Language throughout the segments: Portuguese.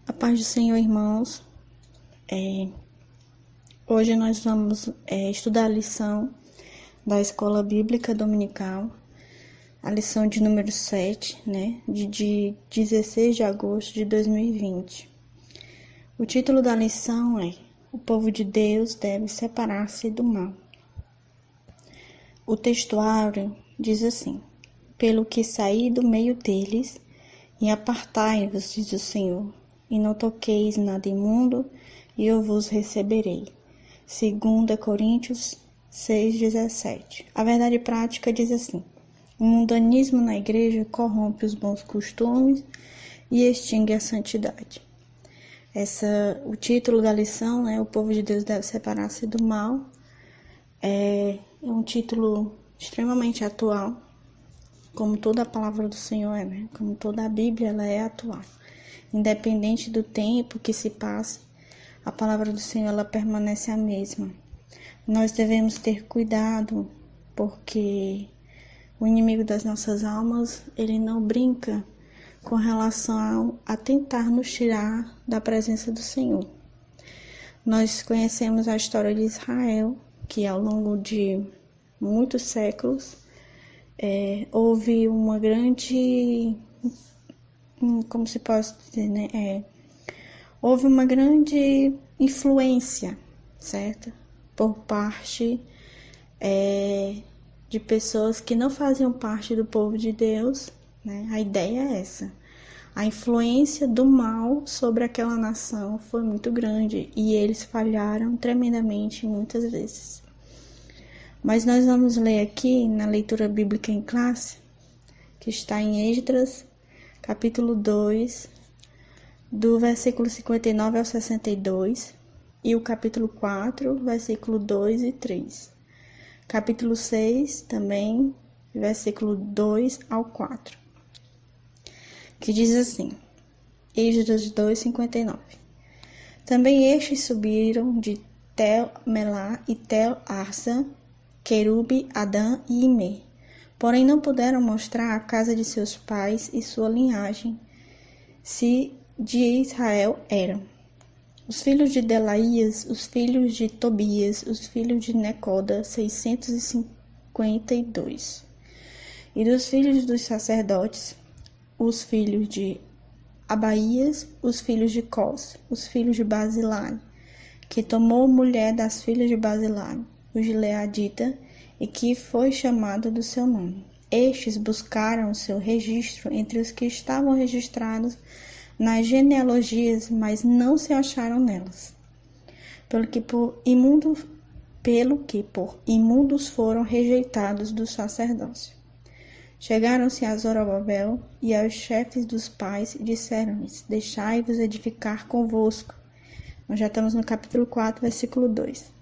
A paz do Senhor, irmãos. Hoje nós vamos estudar a lição da Escola Bíblica Dominical, a lição de número 7, de 16 de agosto de 2020. O título da lição é: O povo de Deus deve separar-se do mal. O textuário diz assim: Pelo que saí do meio deles, e apartai-vos, diz o Senhor, e não toqueis nada imundo, e eu vos receberei. 2 Coríntios 6,17. A verdade prática diz assim: o mundanismo na igreja corrompe os bons costumes e extingue a santidade. O título da lição, o povo de Deus deve separar-se do mal, é um título extremamente atual, como toda a palavra do Senhor como toda a Bíblia, ela é atual. Independente do tempo que se passe, a palavra do Senhor ela permanece a mesma. Nós devemos ter cuidado, porque o inimigo das nossas almas, ele não brinca com relação a tentar nos tirar da presença do Senhor. Nós conhecemos a história de Israel, que ao longo de muitos séculos houve uma grande, como se pode dizer, houve uma grande influência, certo? Por parte de pessoas que não faziam parte do povo de Deus, A ideia é essa. A influência do mal sobre aquela nação foi muito grande e eles falharam tremendamente muitas vezes. Mas nós vamos ler aqui na leitura bíblica em classe, que está em Esdras, capítulo 2, do versículo 59 ao 62, e o capítulo 4, versículo 2 e 3. Capítulo 6, também, versículo 2 ao 4. Que diz assim, Esdras 2, 59. Também estes subiram de Tel-Melá e Tel-Arsa, Querube, Adã e Imê. Porém não puderam mostrar a casa de seus pais e sua linhagem, se de Israel eram. Os filhos de Delaías, os filhos de Tobias, os filhos de Necoda, 652. E dos filhos dos sacerdotes, os filhos de Abaías, os filhos de Cós, os filhos de Basilai, que tomou mulher das filhas de Basilai, o gileadita, e que foi chamado do seu nome. Estes buscaram o seu registro entre os que estavam registrados nas genealogias, mas não se acharam nelas. Pelo que por imundos foram rejeitados do sacerdócio. Chegaram-se a Zorobabel e aos chefes dos pais e disseram-lhes: Deixai-vos edificar convosco. Nós já estamos no capítulo 4, versículo 2.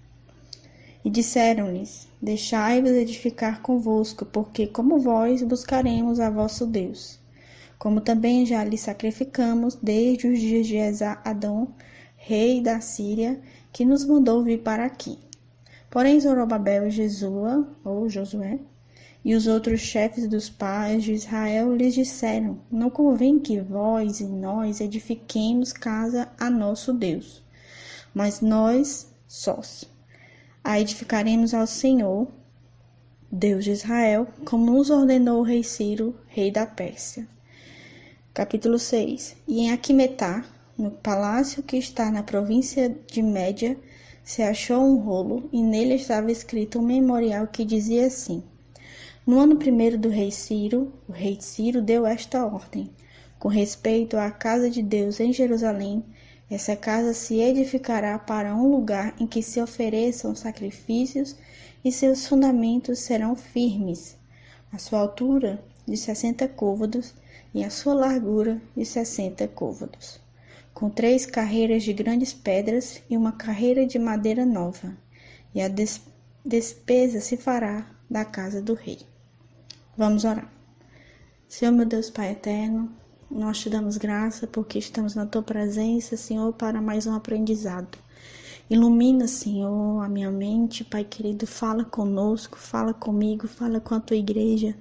E disseram-lhes: Deixai-vos edificar convosco, porque como vós buscaremos a vosso Deus. Como também já lhe sacrificamos desde os dias de Esar-Adom, rei da Síria, que nos mandou vir para aqui. Porém Zorobabel e Josué, e os outros chefes dos pais de Israel lhes disseram: Não convém que vós e nós edifiquemos casa a nosso Deus, mas nós sós a edificaremos ao Senhor, Deus de Israel, como nos ordenou o rei Ciro, rei da Pérsia. Capítulo 6. E em Aquimetá, no palácio que está na província de Média, se achou um rolo, e nele estava escrito um memorial que dizia assim: No ano 1º do rei Ciro, o rei Ciro deu esta ordem: com respeito à casa de Deus em Jerusalém, essa casa se edificará para um lugar em que se ofereçam sacrifícios e seus fundamentos serão firmes. A sua altura de 60 côvados e a sua largura de 60 côvados, com 3 carreiras de grandes pedras e uma carreira de madeira nova, e a despesa se fará da casa do rei. Vamos orar. Senhor, meu Deus Pai eterno, nós te damos graça porque estamos na tua presença, Senhor, para mais um aprendizado. Ilumina, Senhor, a minha mente, Pai querido, fala conosco, fala comigo, fala com a tua igreja.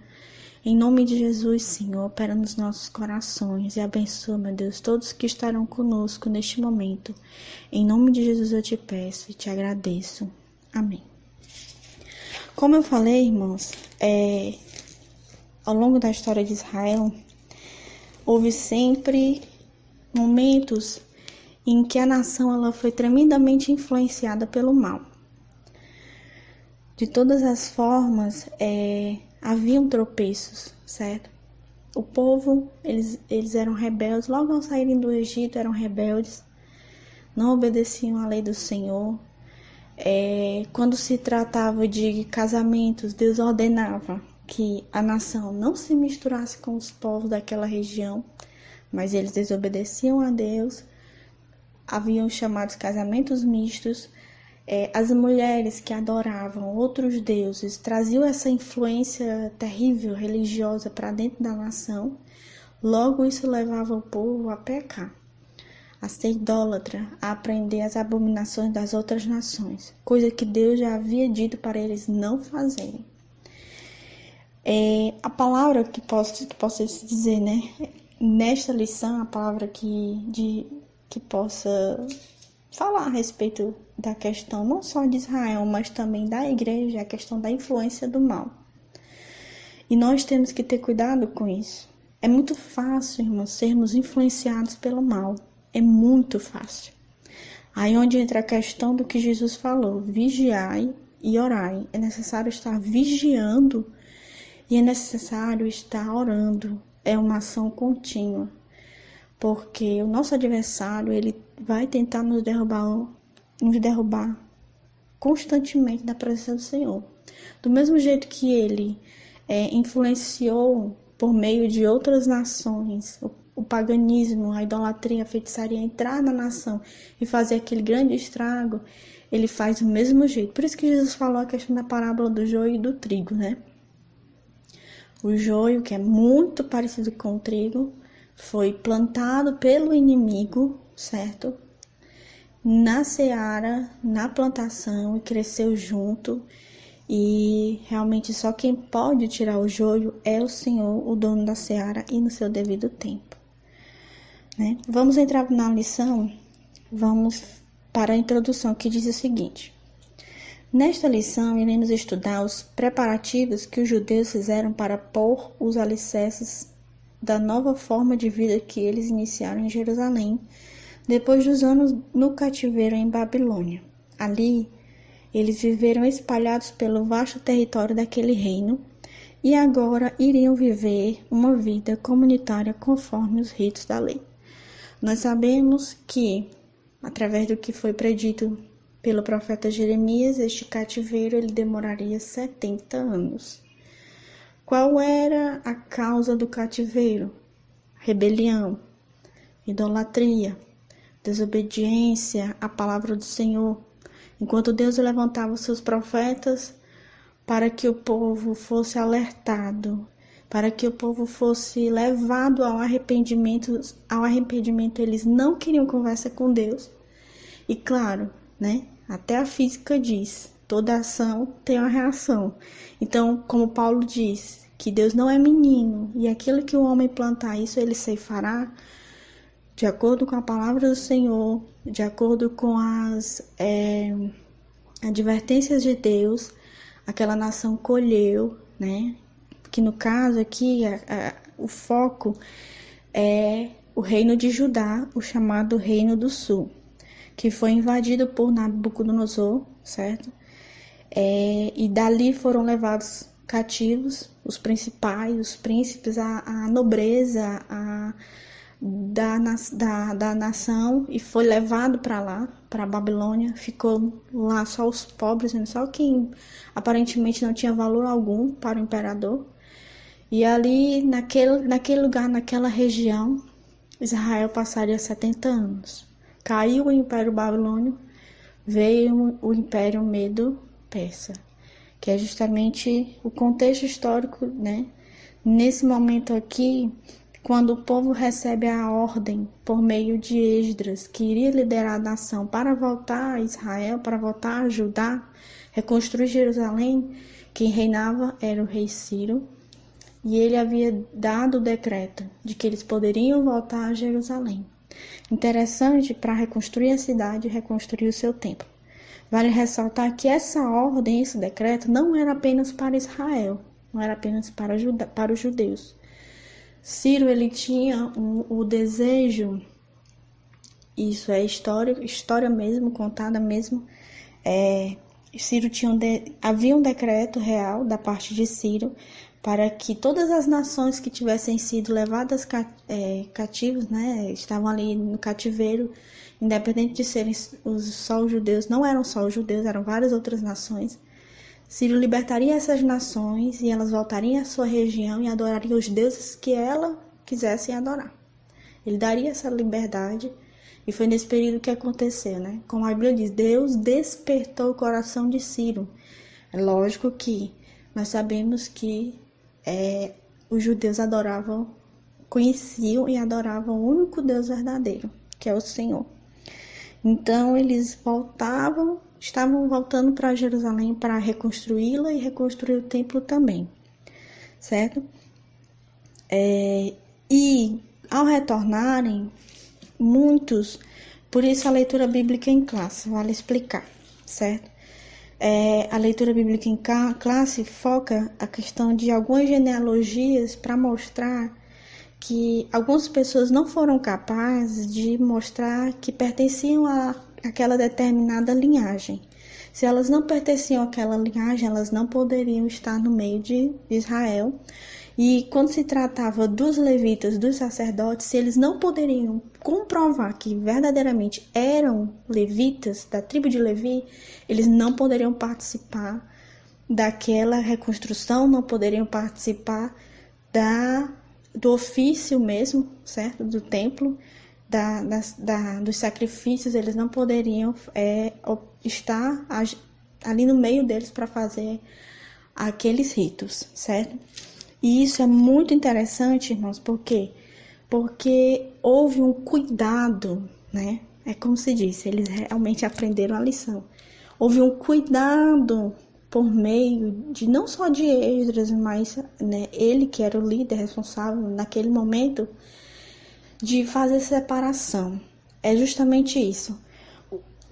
Em nome de Jesus, Senhor, opera nos nossos corações e abençoa, meu Deus, todos que estarão conosco neste momento. Em nome de Jesus eu te peço e te agradeço. Amém. Como eu falei, irmãos, ao longo da história de Israel, houve sempre momentos em que a nação ela foi tremendamente influenciada pelo mal. De todas as formas, haviam tropeços, certo? O povo, eles eram rebeldes, logo ao saírem do Egito eram rebeldes, não obedeciam à lei do Senhor. Quando se tratava de casamentos, Deus ordenava que a nação não se misturasse com os povos daquela região, mas eles desobedeciam a Deus. Haviam chamados casamentos mistos. As mulheres que adoravam outros deuses traziam essa influência terrível religiosa para dentro da nação. Logo isso levava o povo a pecar, a ser idólatra, a aprender as abominações das outras nações, coisa que Deus já havia dito para eles não fazerem. A palavra que posso dizer, né? Nesta lição, a palavra que possa falar a respeito da questão não só de Israel, mas também da igreja, a questão da influência do mal. E nós temos que ter cuidado com isso. É muito fácil, irmãos, sermos influenciados pelo mal. É muito fácil. Aí onde entra a questão do que Jesus falou: vigiai e orai. É necessário estar vigiando e é necessário estar orando. É uma ação contínua. Porque o nosso adversário, ele vai tentar nos derrubar constantemente da presença do Senhor. Do mesmo jeito que ele influenciou por meio de outras nações, o paganismo, a idolatria, a feitiçaria entrar na nação e fazer aquele grande estrago, ele faz do mesmo jeito. Por isso que Jesus falou a questão da parábola do joio e do trigo, né? O joio, que é muito parecido com o trigo, foi plantado pelo inimigo, certo? Na seara, na plantação, e cresceu junto. E realmente só quem pode tirar o joio é o Senhor, o dono da seara, e no seu devido tempo, né? Vamos entrar na lição, vamos para a introdução, que diz o seguinte: nesta lição iremos estudar os preparativos que os judeus fizeram para pôr os alicerces da nova forma de vida que eles iniciaram em Jerusalém, depois dos anos no cativeiro em Babilônia. Ali, eles viveram espalhados pelo vasto território daquele reino e agora iriam viver uma vida comunitária conforme os ritos da lei. Nós sabemos que, através do que foi predito pelo profeta Jeremias, este cativeiro ele demoraria 70 anos. Qual era a causa do cativeiro? Rebelião, idolatria, desobediência à palavra do Senhor. Enquanto Deus levantava os seus profetas para que o povo fosse alertado, para que o povo fosse levado ao arrependimento, eles não queriam conversa com Deus. E claro, né? Até a física diz, toda ação tem uma reação. Então, como Paulo diz, que Deus não é menino, e aquilo que o homem plantar, isso ele ceifará, de acordo com a palavra do Senhor, de acordo com as advertências de Deus, aquela nação colheu, né? Que no caso aqui, o foco é o reino de Judá, o chamado Reino do Sul, que foi invadido por Nabucodonosor, certo? E dali foram levados cativos os principais, os príncipes, a nobreza da nação, e foi levado para lá, para a Babilônia. Ficou lá só os pobres, só quem aparentemente não tinha valor algum para o imperador. E ali, naquele lugar, naquela região, Israel passaria 70 anos. Caiu o Império Babilônio, veio o Império Medo-Persa, que é justamente o contexto histórico, né? Nesse momento aqui, quando o povo recebe a ordem por meio de Esdras, que iria liderar a nação para voltar a Israel, para voltar a Judá, reconstruir Jerusalém, quem reinava era o rei Ciro. e ele havia dado o decreto de que eles poderiam voltar a Jerusalém. Interessante para reconstruir a cidade e reconstruir o seu templo. Vale ressaltar que essa ordem, esse decreto, não era apenas para Israel, não era apenas para os judeus. Ciro, ele tinha o desejo, isso é história mesmo, contada mesmo. Ciro havia um decreto real da parte de Ciro para que todas as nações que tivessem sido levadas cativos, né, estavam ali no cativeiro, independente de serem só os judeus, não eram só os judeus, eram várias outras nações. Ciro libertaria essas nações e elas voltariam à sua região e adorariam os deuses que ela quisessem adorar. Ele daria essa liberdade e foi nesse período que aconteceu, né? Como a Bíblia diz, Deus despertou o coração de Ciro. É lógico que nós sabemos que os judeus conheciam e adoravam o único Deus verdadeiro, que é o Senhor. Então eles estavam voltando para Jerusalém para reconstruí-la e reconstruir o templo também, certo? E ao retornarem, muitos, por isso a leitura bíblica em classe, vale explicar, certo? A leitura bíblica em classe foca a questão de algumas genealogias para mostrar que algumas pessoas não foram capazes de mostrar que pertenciam àquela determinada linhagem. Se elas não pertenciam àquela linhagem, elas não poderiam estar no meio de Israel. E quando se tratava dos levitas, dos sacerdotes, se eles não poderiam comprovar que verdadeiramente eram levitas, da tribo de Levi, eles não poderiam participar daquela reconstrução, não poderiam participar do ofício mesmo, certo? Do templo, dos sacrifícios, eles não poderiam estar ali no meio deles para fazer aqueles ritos, certo? E isso é muito interessante, irmãos, por quê? Porque houve um cuidado, né? É como se disse, eles realmente aprenderam a lição. Houve um cuidado por meio de não só de Esdras, mas né, ele que era o líder responsável naquele momento de fazer separação. É justamente isso.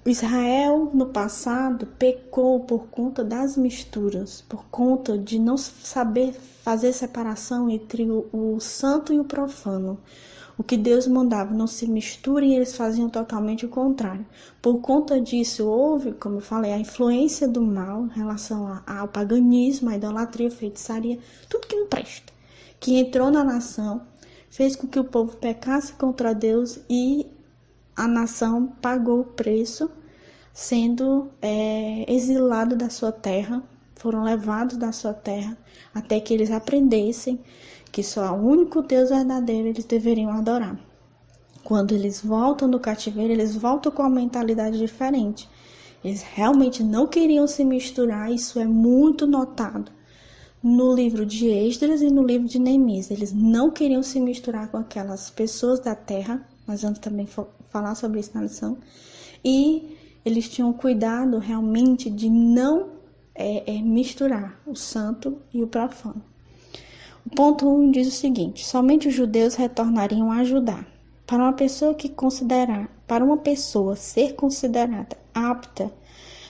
Israel no passado pecou por conta das misturas, por conta de não saber fazer separação entre o santo e o profano. O que Deus mandava, não se misturem, eles faziam totalmente o contrário. Por conta disso, houve, como eu falei, a influência do mal em relação ao paganismo, à idolatria, à feitiçaria, tudo que não presta, que entrou na nação, fez com que o povo pecasse contra Deus e a nação pagou o preço, sendo exilado da sua terra, foram levados da sua terra, até que eles aprendessem que só o único Deus verdadeiro eles deveriam adorar. Quando eles voltam do cativeiro, eles voltam com uma mentalidade diferente. Eles realmente não queriam se misturar, isso é muito notado no livro de Esdras e no livro de Neemias. Eles não queriam se misturar com aquelas pessoas da terra, nós vamos também falar sobre isso na lição, e eles tinham cuidado realmente de não misturar o santo e o profano. O ponto 1 diz o seguinte: somente os judeus retornariam a Judá. Para uma pessoa ser considerada apta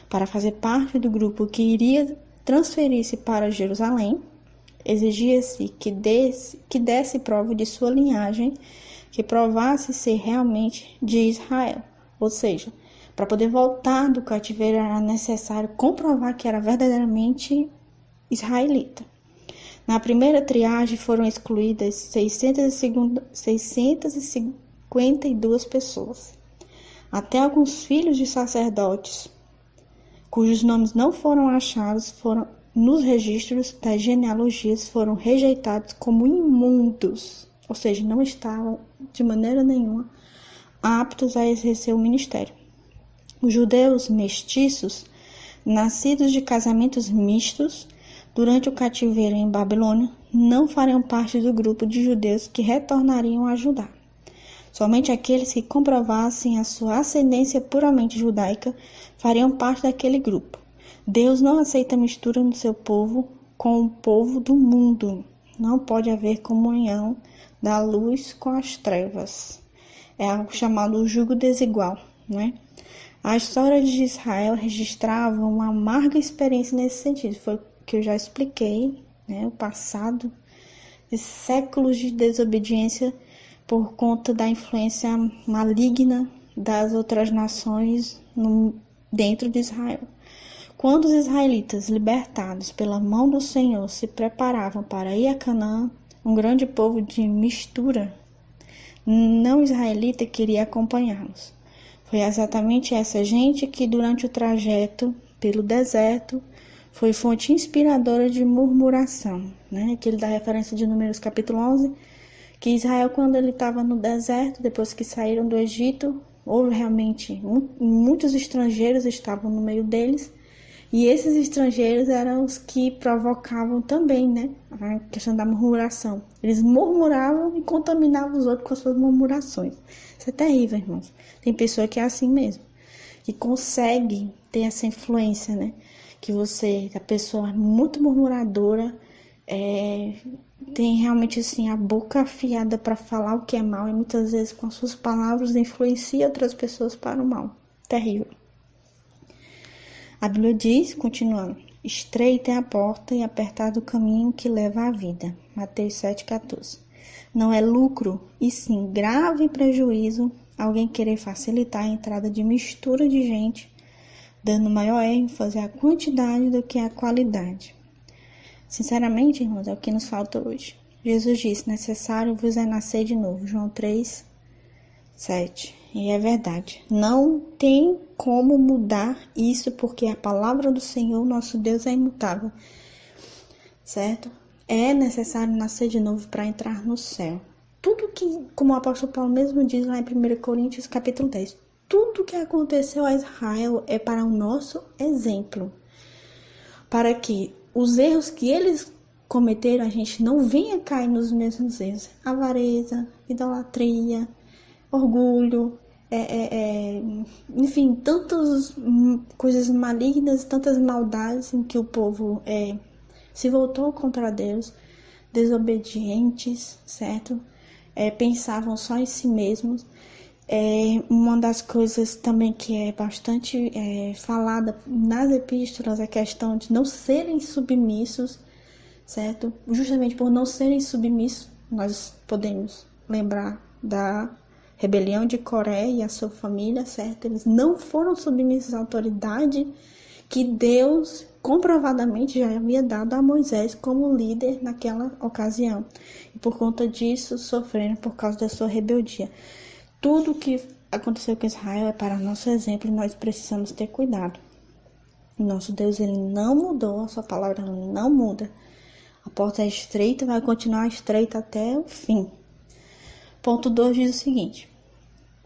para fazer parte do grupo que iria transferir-se para Jerusalém, exigia-se que desse prova de sua linhagem, que provasse ser realmente de Israel. Ou seja, para poder voltar do cativeiro era necessário comprovar que era verdadeiramente israelita. Na primeira triagem foram excluídas 652 pessoas. Até alguns filhos de sacerdotes, cujos nomes não foram achados, nos registros das genealogias, foram rejeitados como imundos, ou seja, não estavam de maneira nenhuma aptos a exercer o ministério. Os judeus mestiços, nascidos de casamentos mistos, durante o cativeiro em Babilônia, não fariam parte do grupo de judeus que retornariam a Judá. Somente aqueles que comprovassem a sua ascendência puramente judaica fariam parte daquele grupo. Deus não aceita mistura no seu povo com o povo do mundo. Não pode haver comunhão da luz com as trevas. É algo chamado jugo desigual, né? A história de Israel registrava uma amarga experiência nesse sentido. Foi o que eu já expliquei, né? O passado de séculos de desobediência por conta da influência maligna das outras nações dentro de Israel. Quando os israelitas, libertados pela mão do Senhor, se preparavam para ir a Canaã, um grande povo de mistura não israelita queria acompanhá-los. Foi exatamente essa gente que, durante o trajeto pelo deserto, foi fonte inspiradora de murmuração, né? Que ele dá referência de Números capítulo 11, que Israel, quando ele estava no deserto, depois que saíram do Egito, houve realmente muitos estrangeiros estavam no meio deles, e esses estrangeiros eram os que provocavam também, né, a questão da murmuração. Eles murmuravam e contaminavam os outros com as suas murmurações. Isso é terrível, irmãos. Tem pessoa que é assim mesmo, que consegue ter essa influência, né? Que a pessoa muito murmuradora, tem realmente assim a boca afiada para falar o que é mal e muitas vezes com as suas palavras influencia outras pessoas para o mal. Terrível. A Bíblia diz, continuando, estreita é a porta e apertado o caminho que leva à vida. Mateus 7,14. Não é lucro, e sim grave prejuízo alguém querer facilitar a entrada de mistura de gente, dando maior ênfase à quantidade do que à qualidade. Sinceramente, irmãos, é o que nos falta hoje. Jesus disse, necessário vos é nascer de novo. João 3:7. E é verdade. Não tem como mudar isso, porque a palavra do Senhor, nosso Deus, é imutável. Certo? É necessário nascer de novo para entrar no céu. Tudo que, como o apóstolo Paulo mesmo diz lá em 1 Coríntios capítulo 10, tudo que aconteceu a Israel é para o nosso exemplo. Para que os erros que eles cometeram, a gente não venha cair nos mesmos erros. Avareza, idolatria, orgulho, enfim, tantas coisas malignas, tantas maldades em que o povo se voltou contra Deus, desobedientes, certo? Pensavam só em si mesmos. Uma das coisas também que é bastante falada nas epístolas é a questão de não serem submissos, certo? Justamente por não serem submissos, nós podemos lembrar da rebelião de Coré e a sua família, certo? Eles não foram submissos à autoridade que Deus comprovadamente já havia dado a Moisés como líder naquela ocasião. E por conta disso, sofreram por causa da sua rebeldia. Tudo que aconteceu com Israel é para nosso exemplo e nós precisamos ter cuidado. Nosso Deus, ele não mudou, a sua palavra não muda. A porta é estreita, vai continuar estreita até o fim. Ponto 2 diz o seguinte: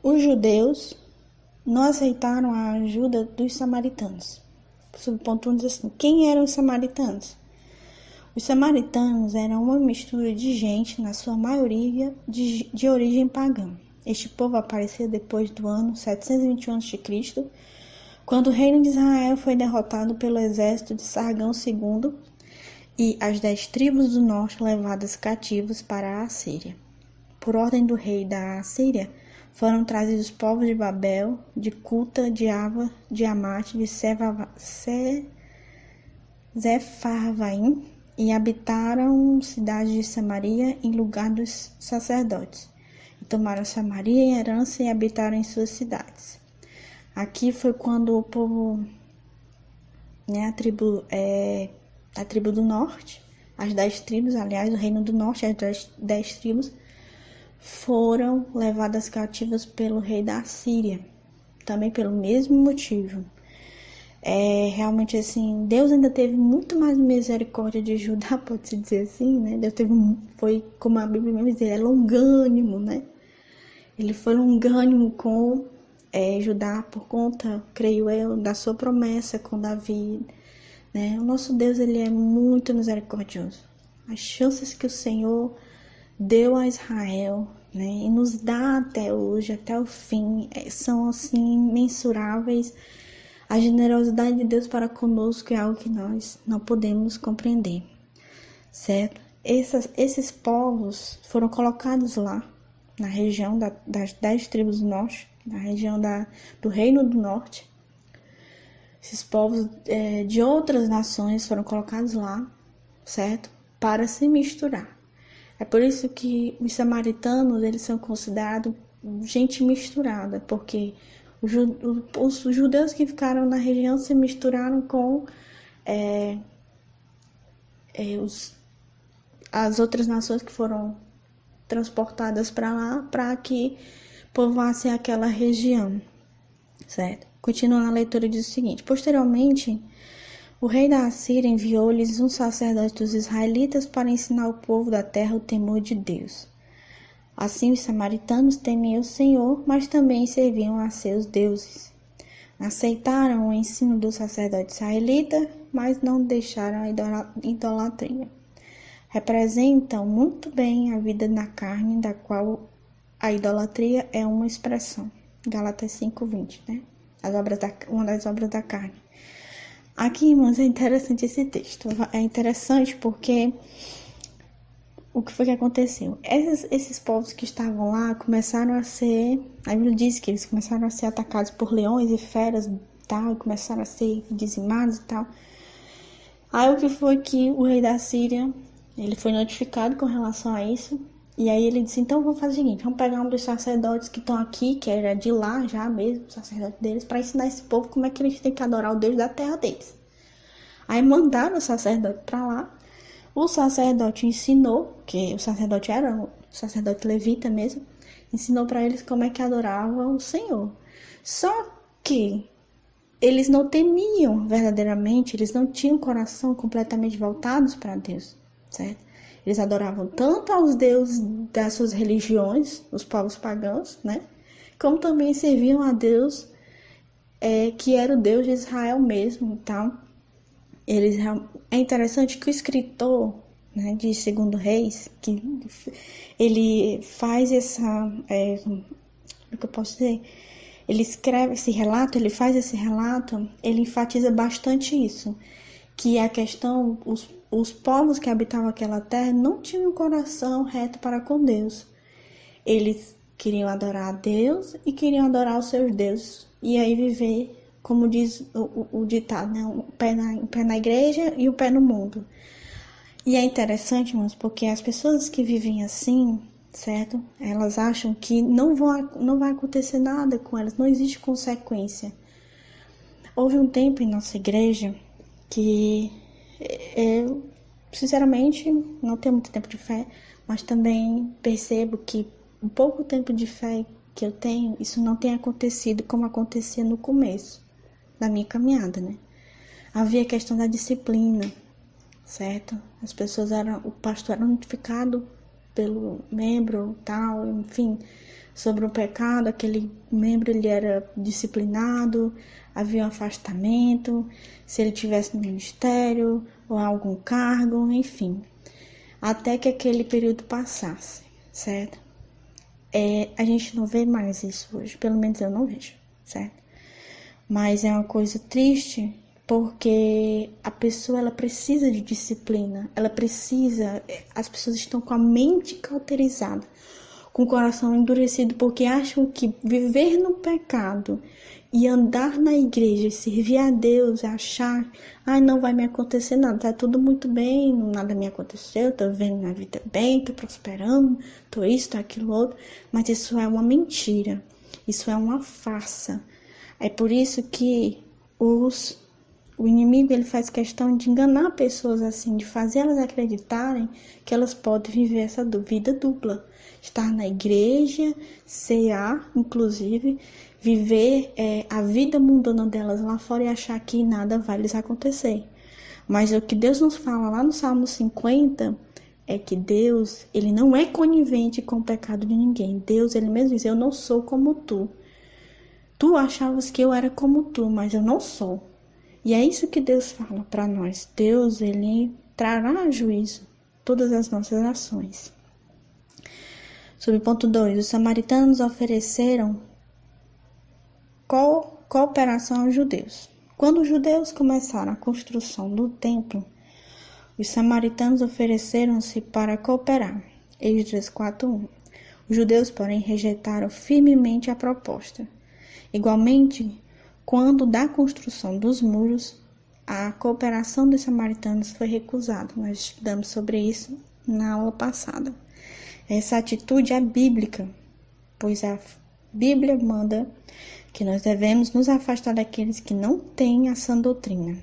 os judeus não aceitaram a ajuda dos samaritanos. Sobre o ponto 1 diz assim: quem eram os samaritanos? Os samaritanos eram uma mistura de gente, na sua maioria, de origem pagã. Este povo apareceu depois do ano 721 a.C., quando o reino de Israel foi derrotado pelo exército de Sargão II e as 10 tribos do norte levadas cativos para a Assíria. Por ordem do rei da Assíria, foram trazidos povos de Babel, de Cuta, de Ava, de Amate, de Sepharvaim, e habitaram cidades de Samaria em lugar dos sacerdotes. E tomaram Samaria em herança e habitaram em suas cidades. Aqui foi quando o povo, né, a tribo do norte, as 10 tribos, aliás, o reino do norte, as 10 tribos, foram levadas cativas pelo rei da Síria, também pelo mesmo motivo. Realmente assim, Deus ainda teve muito mais misericórdia de Judá, pode-se dizer assim, né? Deus foi, como a Bíblia mesmo diz, longânimo, né? Ele foi longânimo com Judá por conta, creio eu, da sua promessa com Davi, né? O nosso Deus, ele é muito misericordioso. As chances que o Senhor deu a Israel, né, e nos dá até hoje, até o fim, são assim imensuráveis. A generosidade de Deus para conosco é algo que nós não podemos compreender, certo? esses povos foram colocados lá, na região das 10 tribos do norte, na região do Reino do Norte. Esses povos de outras nações foram colocados lá, certo? Para se misturar. É por isso que os samaritanos, eles são considerados gente misturada, porque os judeus que ficaram na região se misturaram com as outras nações que foram transportadas para lá, para que povoassem aquela região, certo? Continuando a leitura, diz o seguinte: posteriormente, o rei da Assíria enviou-lhes um sacerdote dos israelitas para ensinar ao povo da terra o temor de Deus. Assim, os samaritanos temiam o Senhor, mas também serviam a seus deuses. Aceitaram o ensino do sacerdote israelita, mas não deixaram a idolatria. Representam muito bem a vida na carne, da qual a idolatria é uma expressão. Gálatas 5:20, né? Uma das obras da carne. Aqui, irmãos, é interessante esse texto. É interessante porque o que foi que aconteceu? Esses povos que estavam lá começaram a ser... A Bíblia diz que eles começaram a ser atacados por leões e feras e tal, e começaram a ser dizimados e tal. Aí o que foi que o rei da Síria, ele foi notificado com relação a isso, e aí ele disse: então vamos fazer o seguinte, vamos pegar um dos sacerdotes que estão aqui, que era de lá já mesmo, o sacerdote deles, para ensinar esse povo como é que eles têm que adorar o Deus da terra deles. Aí mandaram o sacerdote para lá. O sacerdote ensinou, que o sacerdote era o sacerdote levita mesmo, ensinou para eles como é que adoravam o Senhor. Só que eles não temiam verdadeiramente, eles não tinham o coração completamente voltados para Deus, certo? Eles adoravam tanto aos deuses das suas religiões, os povos pagãos, né? Como também serviam a Deus, que era o Deus de Israel mesmo. Então, é interessante que o escritor, né, de 2 Reis, que ele faz como que eu posso dizer? Ele escreve esse relato, ele faz esse relato, ele enfatiza bastante isso, que a questão, os povos que habitavam aquela terra não tinham um coração reto para com Deus. Eles queriam adorar a Deus e queriam adorar os seus deuses. E aí viver, como diz o ditado, né? Um pé na igreja e um pé no mundo. E é interessante, irmãos, porque as pessoas que vivem assim, certo? Elas acham que não vai acontecer nada com elas, não existe consequência. Houve um tempo em nossa igreja que eu, sinceramente, não tenho muito tempo de fé, mas também percebo que o pouco tempo de fé que eu tenho, isso não tem acontecido como acontecia no começo da minha caminhada, né? Havia a questão da disciplina, certo? As pessoas o pastor era notificado pelo membro, tal, enfim, sobre o pecado, aquele membro ele era disciplinado, havia um afastamento, se ele tivesse no ministério ou algum cargo, enfim, até que aquele período passasse, certo? A gente não vê mais isso hoje, pelo menos eu não vejo, certo? Mas é uma coisa triste, porque a pessoa ela precisa de disciplina, as pessoas estão com a mente cauterizada, com o coração endurecido, porque acham que viver no pecado e andar na igreja e servir a Deus, achar, não vai me acontecer nada, tá tudo muito bem, nada me aconteceu, tô vivendo minha vida bem, tô prosperando, tô isso, tô aquilo outro, mas isso é uma mentira, isso é uma farsa. É por isso que o inimigo ele faz questão de enganar pessoas assim, de fazer elas acreditarem que elas podem viver essa vida dupla. Estar na igreja, cear, inclusive, viver a vida mundana delas lá fora e achar que nada vai lhes acontecer. Mas o que Deus nos fala lá no Salmo 50 é que Deus, ele não é conivente com o pecado de ninguém. Deus, ele mesmo diz: eu não sou como tu. Tu achavas que eu era como tu, mas eu não sou. E é isso que Deus fala para nós. Deus, ele trará a juízo todas as nossas ações. Sobre o ponto 2, os samaritanos ofereceram cooperação aos judeus. Quando os judeus começaram a construção do templo, Os samaritanos ofereceram-se para cooperar. Esdras 4:1. Os judeus, porém, rejeitaram firmemente a proposta. Igualmente, quando da construção dos muros, a cooperação dos samaritanos foi recusada. Nós estudamos sobre isso na aula passada. Essa atitude é bíblica, pois a Bíblia manda que nós devemos nos afastar daqueles que não têm a sã doutrina.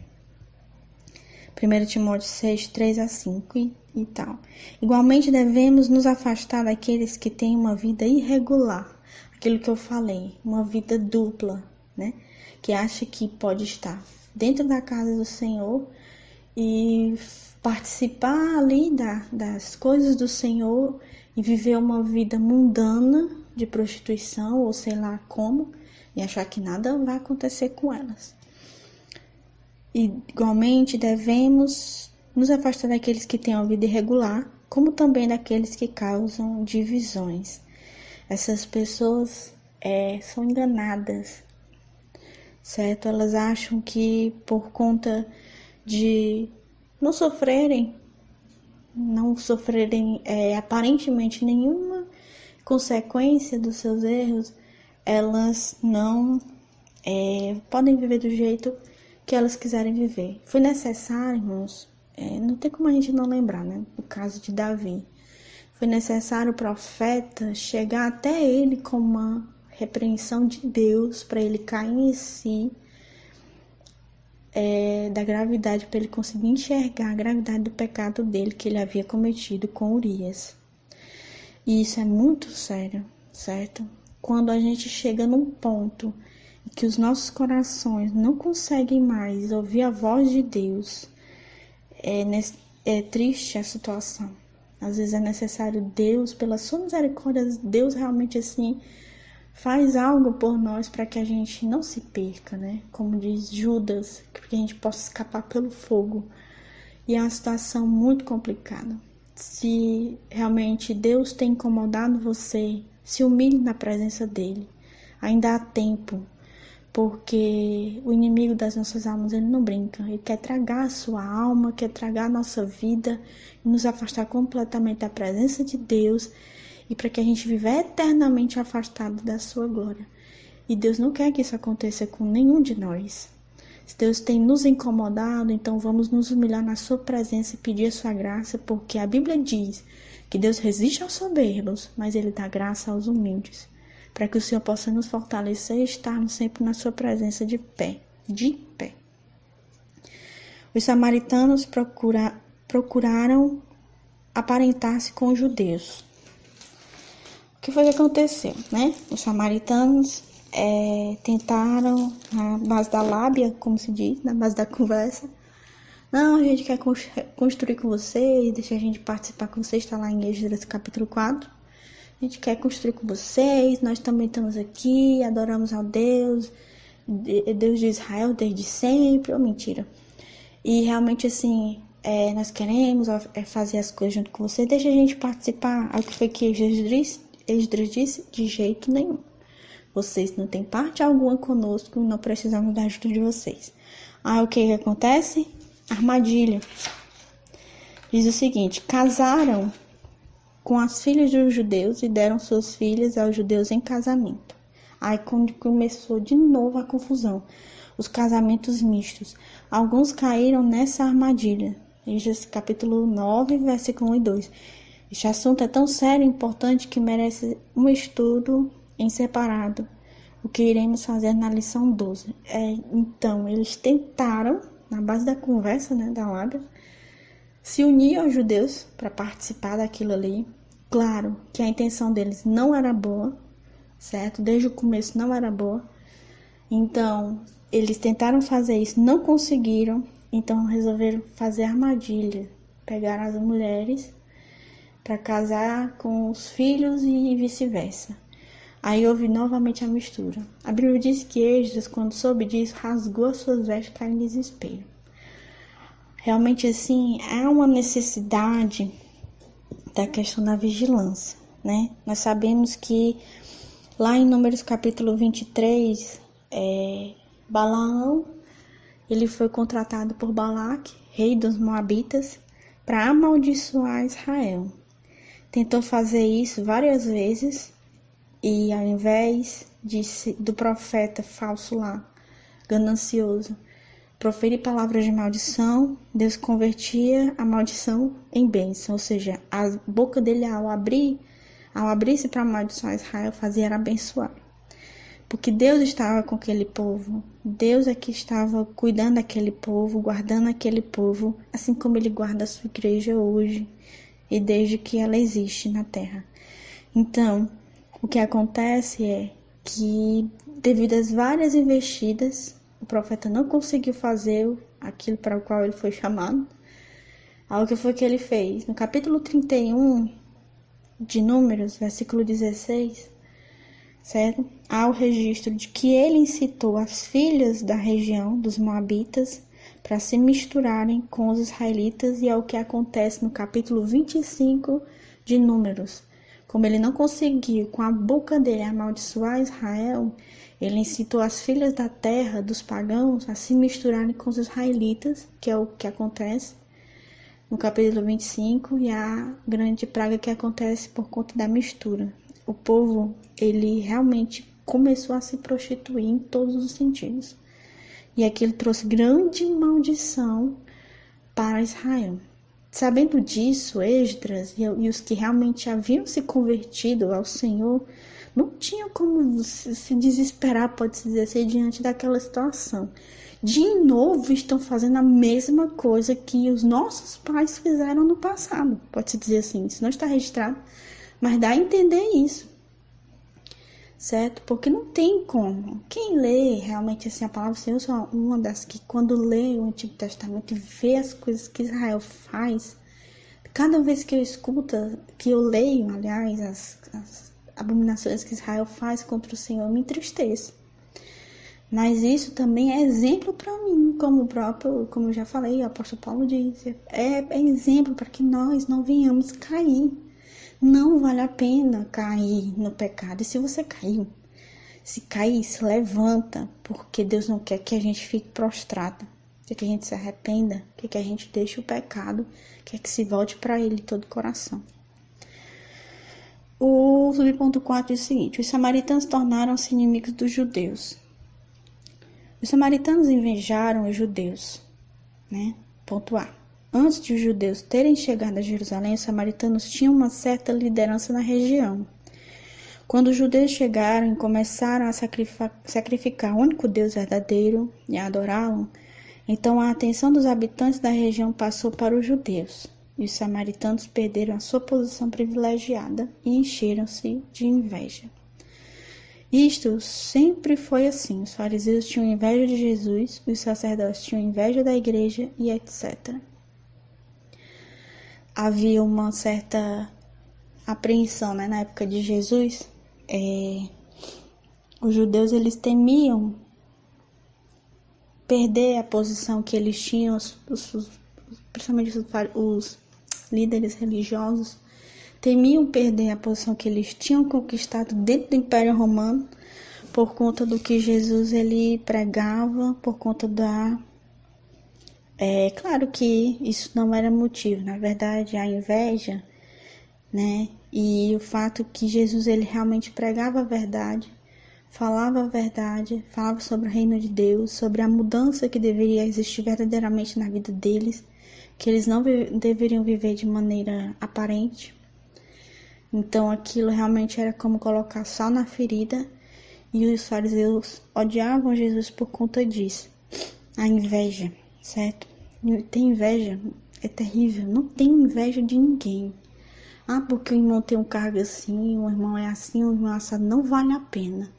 1 Timóteo 6, 3-5 e tal. Igualmente devemos nos afastar daqueles que têm uma vida irregular. Aquilo que eu falei, uma vida dupla, né? Que acha que pode estar dentro da casa do Senhor e participar ali das coisas do Senhor e viver uma vida mundana de prostituição ou sei lá como e achar que nada vai acontecer com elas. E, igualmente, devemos nos afastar daqueles que têm uma vida irregular, como também daqueles que causam divisões. Essas pessoas são enganadas, certo? Elas acham que por conta de não sofrerem aparentemente nenhuma consequência dos seus erros, elas não podem viver do jeito que elas quiserem viver. Foi necessário, irmãos, não tem como a gente não lembrar, né? O caso de Davi. Foi necessário o profeta chegar até ele com uma repreensão de Deus para ele cair em si da gravidade, para ele conseguir enxergar a gravidade do pecado dele que ele havia cometido com Urias. E isso é muito sério, certo? Quando a gente chega num ponto em que os nossos corações não conseguem mais ouvir a voz de Deus, é triste a situação. Às vezes é necessário Deus, pela sua misericórdia, Deus realmente assim faz algo por nós para que a gente não se perca, né? Como diz Judas, para que a gente possa escapar pelo fogo. E é uma situação muito complicada. Se realmente Deus tem incomodado você, se humilhe na presença dele. Ainda há tempo, porque o inimigo das nossas almas, ele não brinca. Ele quer tragar a sua alma, quer tragar a nossa vida e nos afastar completamente da presença de Deus e para que a gente viva eternamente afastado da sua glória. E Deus não quer que isso aconteça com nenhum de nós. Se Deus tem nos incomodado, então vamos nos humilhar na sua presença e pedir a sua graça, porque a Bíblia diz que Deus resiste aos soberbos, mas ele dá graça aos humildes, para que o Senhor possa nos fortalecer e estarmos sempre na sua presença de pé. Os samaritanos procuraram aparentar-se com os judeus. O que foi que aconteceu, né? Os samaritanos tentaram, na base da lábia, como se diz, na base da conversa. Não, a gente quer construir com vocês, deixa a gente participar com vocês, está lá em Esdras capítulo 4. A gente quer construir com vocês, nós também estamos aqui, adoramos ao Deus de Israel desde sempre, ou mentira. E realmente assim, nós queremos fazer as coisas junto com vocês, deixa a gente participar. Aí o que foi que Esdras disse? De jeito nenhum. Vocês não têm parte alguma conosco, não precisamos da ajuda de vocês. Aí o que acontece? Armadilha. Diz o seguinte: casaram com as filhas dos judeus e deram suas filhas aos judeus em casamento. Aí quando começou de novo a confusão, os casamentos mistos. Alguns caíram nessa armadilha. Esse capítulo 9, versículo 1 e 2. Este assunto é tão sério e importante que merece um estudo em separado, o que iremos fazer na lição 12. Então, eles tentaram, na base da conversa, né, da lábia, se unir aos judeus para participar daquilo ali. Claro que a intenção deles não era boa, certo? Desde o começo não era boa. Então, eles tentaram fazer isso, não conseguiram. Então, resolveram fazer armadilha. Pegaram as mulheres para casar com os filhos e vice-versa. Aí houve novamente a mistura. A Bíblia diz que Esdras, quando soube disso, rasgou as suas vestes e caiu em desespero. Realmente, assim, há uma necessidade da questão da vigilância, né? Nós sabemos que lá em Números capítulo 23, Balaão, ele foi contratado por Balaque, rei dos Moabitas, para amaldiçoar Israel. Tentou fazer isso várias vezes e ao invés do profeta falso lá, ganancioso, proferir palavras de maldição, Deus convertia a maldição em bênção, ou seja, a boca dele ao abrir-se para amaldiçoar Israel, fazia era abençoar. Porque Deus estava com aquele povo, Deus é que estava cuidando daquele povo, guardando aquele povo, assim como Ele guarda a sua igreja hoje e desde que ela existe na terra. Então, o que acontece é que, devido às várias investidas, o profeta não conseguiu fazer aquilo para o qual ele foi chamado. Algo que foi que ele fez? No capítulo 31 de Números, versículo 16, certo? Há o registro de que ele incitou as filhas da região dos Moabitas para se misturarem com os israelitas, e é o que acontece no capítulo 25 de Números. Como ele não conseguiu com a boca dele amaldiçoar Israel, ele incitou as filhas da terra dos pagãos a se misturarem com os israelitas, que é o que acontece no capítulo 25, e a grande praga que acontece por conta da mistura. O povo, ele realmente começou a se prostituir em todos os sentidos. E aquilo trouxe grande maldição para Israel. Sabendo disso, Esdras e os que realmente haviam se convertido ao Senhor não tinham como se desesperar, pode-se dizer assim, diante daquela situação. De novo estão fazendo a mesma coisa que os nossos pais fizeram no passado. Pode-se dizer assim, isso não está registrado, mas dá a entender isso. Certo? Porque não tem como. Quem lê realmente assim, a palavra do Senhor, eu sou uma das que quando lê o Antigo Testamento e vê as coisas que Israel faz, cada vez que eu escuto, que eu leio, aliás, as abominações que Israel faz contra o Senhor, eu me entristeço. Mas isso também é exemplo para mim, como eu já falei, o apóstolo Paulo disse, é exemplo para que nós não venhamos cair. Não vale a pena cair no pecado. E se você caiu, se cair, se levanta, porque Deus não quer que a gente fique prostrado, quer que a gente se arrependa, quer que a gente deixe o pecado, quer que se volte para Ele de todo o coração. O subponto 4 diz o seguinte: os samaritanos tornaram-se inimigos dos judeus. Os samaritanos invejaram os judeus, né? Ponto A. Antes de os judeus terem chegado a Jerusalém, os samaritanos tinham uma certa liderança na região. Quando os judeus chegaram e começaram a sacrificar o único Deus verdadeiro e a adorá-lo, então a atenção dos habitantes da região passou para os judeus, e os samaritanos perderam a sua posição privilegiada e encheram-se de inveja. Isto sempre foi assim. Os fariseus tinham inveja de Jesus, os sacerdotes tinham inveja da igreja e etc. Havia uma certa apreensão, né, na época de Jesus. Os judeus, eles temiam perder a posição que eles tinham, principalmente os líderes religiosos, temiam perder a posição que eles tinham conquistado dentro do Império Romano, por conta do que Jesus ele pregava, por conta da... claro que isso não era motivo, na verdade a inveja, né, e o fato que Jesus ele realmente pregava a verdade, falava sobre o reino de Deus, sobre a mudança que deveria existir verdadeiramente na vida deles, que eles não deveriam viver de maneira aparente. Então aquilo realmente era como colocar sal na ferida, e os fariseus odiavam Jesus por conta disso. A inveja, certo? Ter inveja é terrível, não tem inveja de ninguém. Porque o irmão tem um cargo assim, o irmão é assim, o irmão é assado, não vale a pena.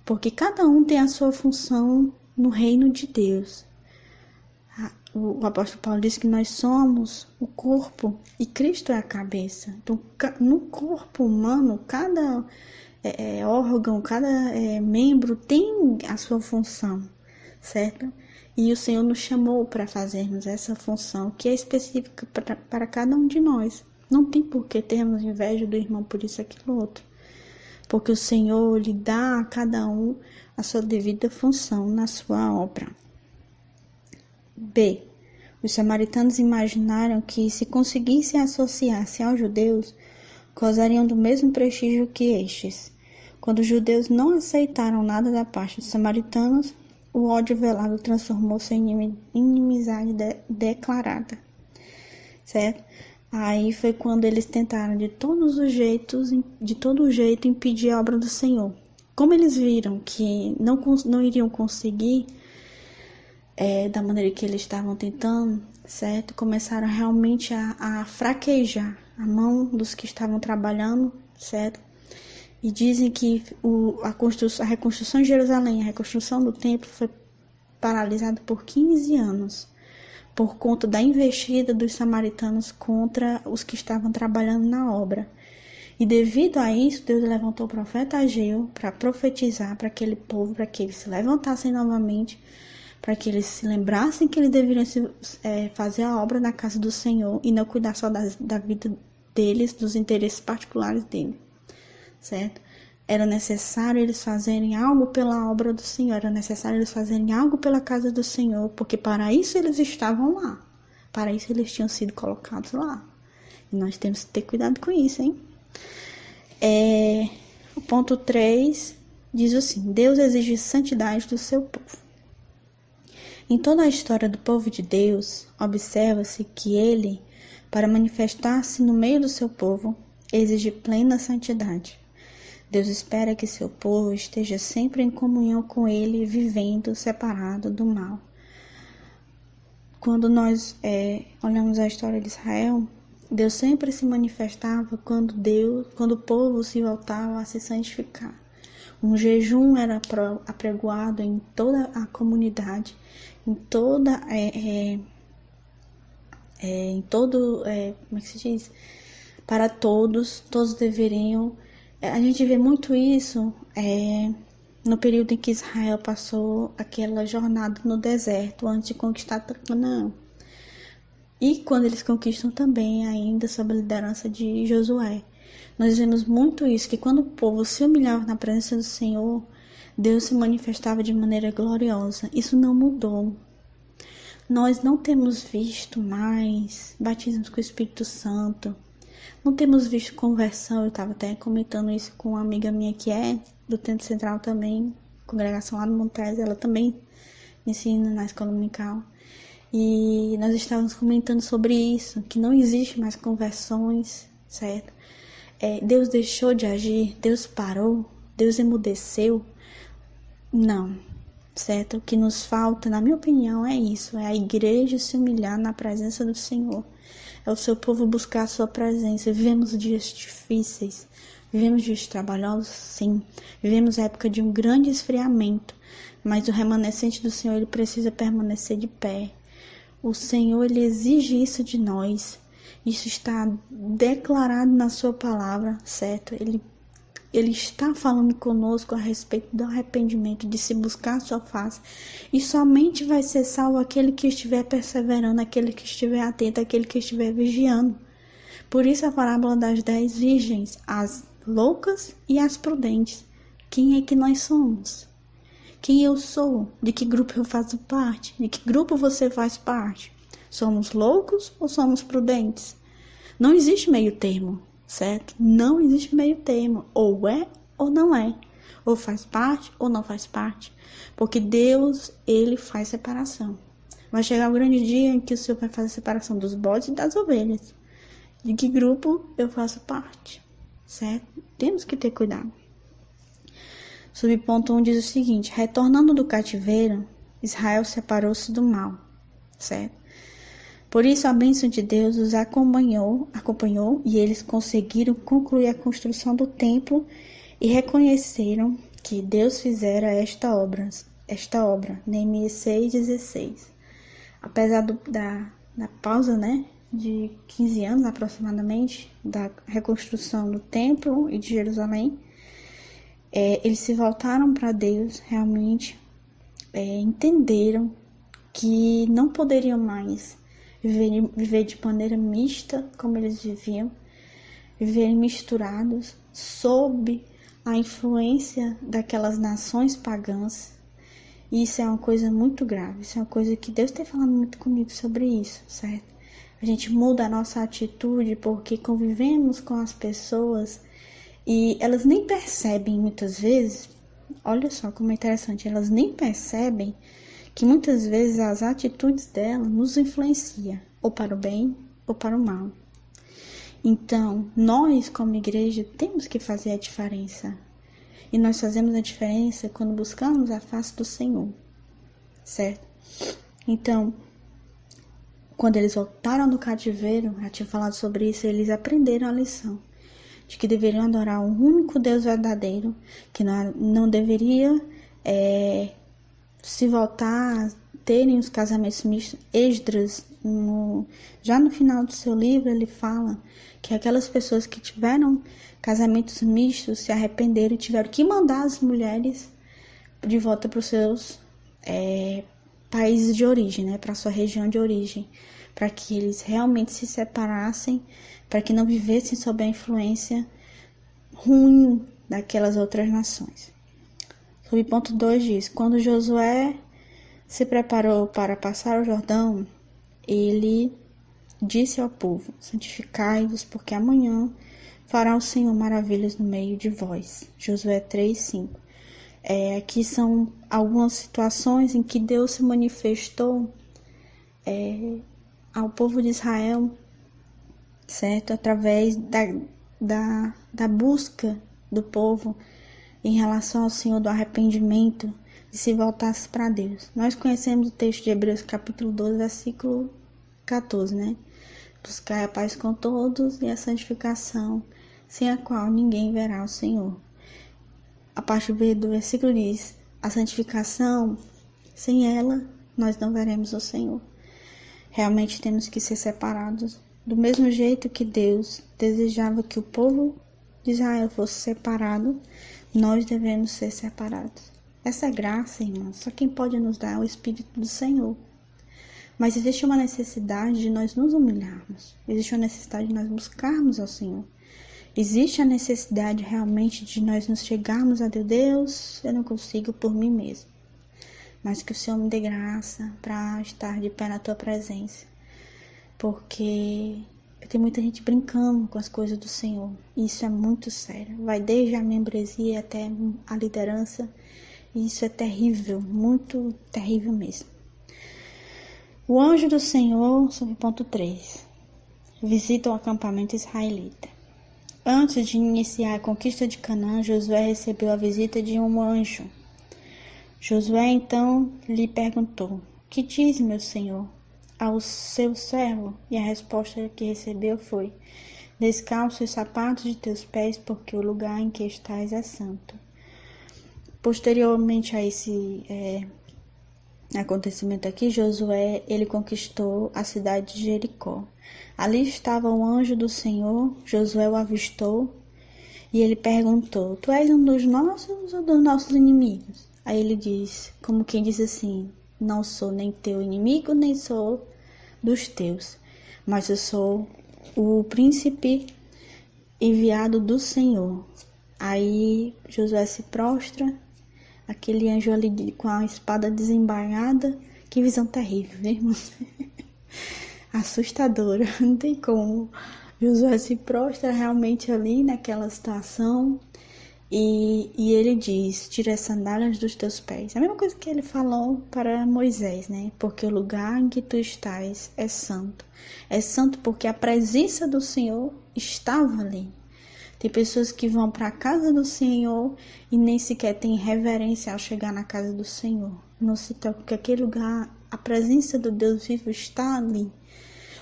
Porque cada um tem a sua função no reino de Deus. O apóstolo Paulo diz que nós somos o corpo e Cristo é a cabeça. Então, no corpo humano, cada órgão, cada membro tem a sua função, certo? E o Senhor nos chamou para fazermos essa função que é específica para cada um de nós. Não tem por que termos inveja do irmão por isso, aquilo, outro. Porque o Senhor lhe dá a cada um a sua devida função na sua obra. B. Os samaritanos imaginaram que, se conseguissem associar-se aos judeus, gozariam do mesmo prestígio que estes. Quando os judeus não aceitaram nada da parte dos samaritanos, o ódio velado transformou-se em inimizade declarada, certo? Aí foi quando eles tentaram de todo jeito impedir a obra do Senhor. Como eles viram que não iriam conseguir da maneira que eles estavam tentando, certo? Começaram realmente a fraquejar a mão dos que estavam trabalhando, certo? E dizem que a reconstrução de Jerusalém, a reconstrução do templo foi paralisada por 15 anos, por conta da investida dos samaritanos contra os que estavam trabalhando na obra. E devido a isso, Deus levantou o profeta Ageu para profetizar para aquele povo, para que eles se levantassem novamente, para que eles se lembrassem que eles deveriam fazer a obra na casa do Senhor e não cuidar só da vida deles, dos interesses particulares dele, certo? Era necessário eles fazerem algo pela obra do Senhor, era necessário eles fazerem algo pela casa do Senhor, porque para isso eles estavam lá, para isso eles tinham sido colocados lá. E nós temos que ter cuidado com isso, hein? O ponto 3 diz assim: Deus exige santidade do seu povo. Em toda a história do povo de Deus, observa-se que ele, para manifestar-se no meio do seu povo, exige plena santidade. Deus espera que seu povo esteja sempre em comunhão com ele, vivendo separado do mal. Quando nós olhamos a história de Israel, Deus sempre se manifestava quando o povo se voltava a se santificar. Um jejum era apregoado em toda a comunidade, como é que se diz? Para todos deveriam. A gente vê muito isso no período em que Israel passou aquela jornada no deserto antes de conquistar Canaã. E quando eles conquistam também, ainda sob a liderança de Josué. Nós vemos muito isso, que quando o povo se humilhava na presença do Senhor, Deus se manifestava de maneira gloriosa. Isso não mudou. Nós não temos visto mais batismos com o Espírito Santo. Não temos visto conversão. Eu estava até comentando isso com uma amiga minha que é do Templo Central também, congregação lá no Montes. Ela também ensina na escola dominical. E nós estávamos comentando sobre isso, que não existe mais conversões, certo? Deus deixou de agir, Deus parou, Deus emudeceu. Não, certo? O que nos falta, na minha opinião, é isso. É a igreja se humilhar na presença do Senhor. É o seu povo buscar a sua presença. Vivemos dias difíceis, vivemos dias trabalhosos, sim. Vivemos a época de um grande esfriamento, mas o remanescente do Senhor, ele precisa permanecer de pé. O Senhor, ele exige isso de nós. Isso está declarado na sua palavra, certo? Ele está falando conosco a respeito do arrependimento, de se buscar a sua face. E somente vai ser salvo aquele que estiver perseverando, aquele que estiver atento, aquele que estiver vigiando. Por isso a parábola das 10 virgens, as loucas e as prudentes. Quem é que nós somos? Quem eu sou? De que grupo eu faço parte? De que grupo você faz parte? Somos loucos ou somos prudentes? Não existe meio termo, certo? Não existe meio termo. Ou é ou não é. Ou faz parte ou não faz parte. Porque Deus, ele faz separação. Vai chegar o grande dia em que o Senhor vai fazer a separação dos bodes e das ovelhas. De que grupo eu faço parte, certo? Temos que ter cuidado. Subponto 1 diz o seguinte: retornando do cativeiro, Israel separou-se do mal, certo? Por isso a bênção de Deus os acompanhou e eles conseguiram concluir a construção do templo e reconheceram que Deus fizera esta obra, Neemias 6,16. Apesar da pausa, de 15 anos aproximadamente, da reconstrução do templo e de Jerusalém, eles se voltaram para Deus, realmente entenderam que não poderiam mais viver de maneira mista, como eles viviam, viverem misturados, sob a influência daquelas nações pagãs. E isso é uma coisa muito grave, isso é uma coisa que Deus tem falado muito comigo sobre isso, certo? A gente muda a nossa atitude porque convivemos com as pessoas e elas nem percebem muitas vezes, olha só como é interessante, elas nem percebem que muitas vezes as atitudes dela nos influenciam, ou para o bem ou para o mal. Então, nós como igreja temos que fazer a diferença. E nós fazemos a diferença quando buscamos a face do Senhor, certo? Então, quando eles voltaram do cativeiro, já tinha falado sobre isso, eles aprenderam a lição de que deveriam adorar um único Deus verdadeiro, que não deveria se voltar a terem os casamentos mistos. Esdras, já no final do seu livro, ele fala que aquelas pessoas que tiveram casamentos mistos se arrependeram e tiveram que mandar as mulheres de volta para os seus países de origem, né, para a sua região de origem, para que eles realmente se separassem, para que não vivessem sob a influência ruim daquelas outras nações. Sob ponto 2 diz, quando Josué se preparou para passar o Jordão, ele disse ao povo, santificai-vos, porque amanhã fará o Senhor maravilhas no meio de vós. Josué 3:5. Aqui são algumas situações em que Deus se manifestou ao povo de Israel, certo? Através da busca do povo em relação ao Senhor, do arrependimento, de se voltasse para Deus. Nós conhecemos o texto de Hebreus capítulo 12, versículo 14, né? Buscai a paz com todos e a santificação, sem a qual ninguém verá o Senhor. A parte B do versículo diz, a santificação, sem ela, nós não veremos o Senhor. Realmente temos que ser separados. Do mesmo jeito que Deus desejava que o povo de Israel fosse separado, nós devemos ser separados. Essa graça, irmãos, só quem pode nos dar é o Espírito do Senhor. Mas existe uma necessidade de nós nos humilharmos. Existe uma necessidade de nós buscarmos ao Senhor. Existe a necessidade realmente de nós nos chegarmos a Deus, eu não consigo por mim mesmo. Mas que o Senhor me dê graça para estar de pé na tua presença. Porque tem muita gente brincando com as coisas do Senhor. E isso é muito sério. Vai desde a membresia até a liderança. E isso é terrível, muito terrível mesmo. O anjo do Senhor, sob ponto 3, visita o acampamento israelita. Antes de iniciar a conquista de Canaã, Josué recebeu a visita de um anjo. Josué então lhe perguntou, que diz meu senhor ao seu servo? E a resposta que recebeu foi, descalça os sapatos de teus pés, porque o lugar em que estás é santo. Posteriormente a esse acontecimento aqui, Josué, ele conquistou a cidade de Jericó. Ali estava o anjo do Senhor, Josué o avistou e ele perguntou, tu és um dos nossos ou dos nossos inimigos? Aí ele diz, como quem diz assim, não sou nem teu inimigo, nem sou dos teus, mas eu sou o príncipe enviado do Senhor. Aí Josué se prostra, aquele anjo ali com a espada desembainhada, que visão terrível, né, irmão? Assustadora, não tem como. Josué se prostra realmente ali naquela situação e ele diz, tira as sandálias dos teus pés. A mesma coisa que ele falou para Moisés, né? Porque o lugar em que tu estás é santo. É santo porque a presença do Senhor estava ali. Tem pessoas que vão para a casa do Senhor e nem sequer têm reverência ao chegar na casa do Senhor. Não se toca, porque aquele lugar, a presença do Deus vivo está ali.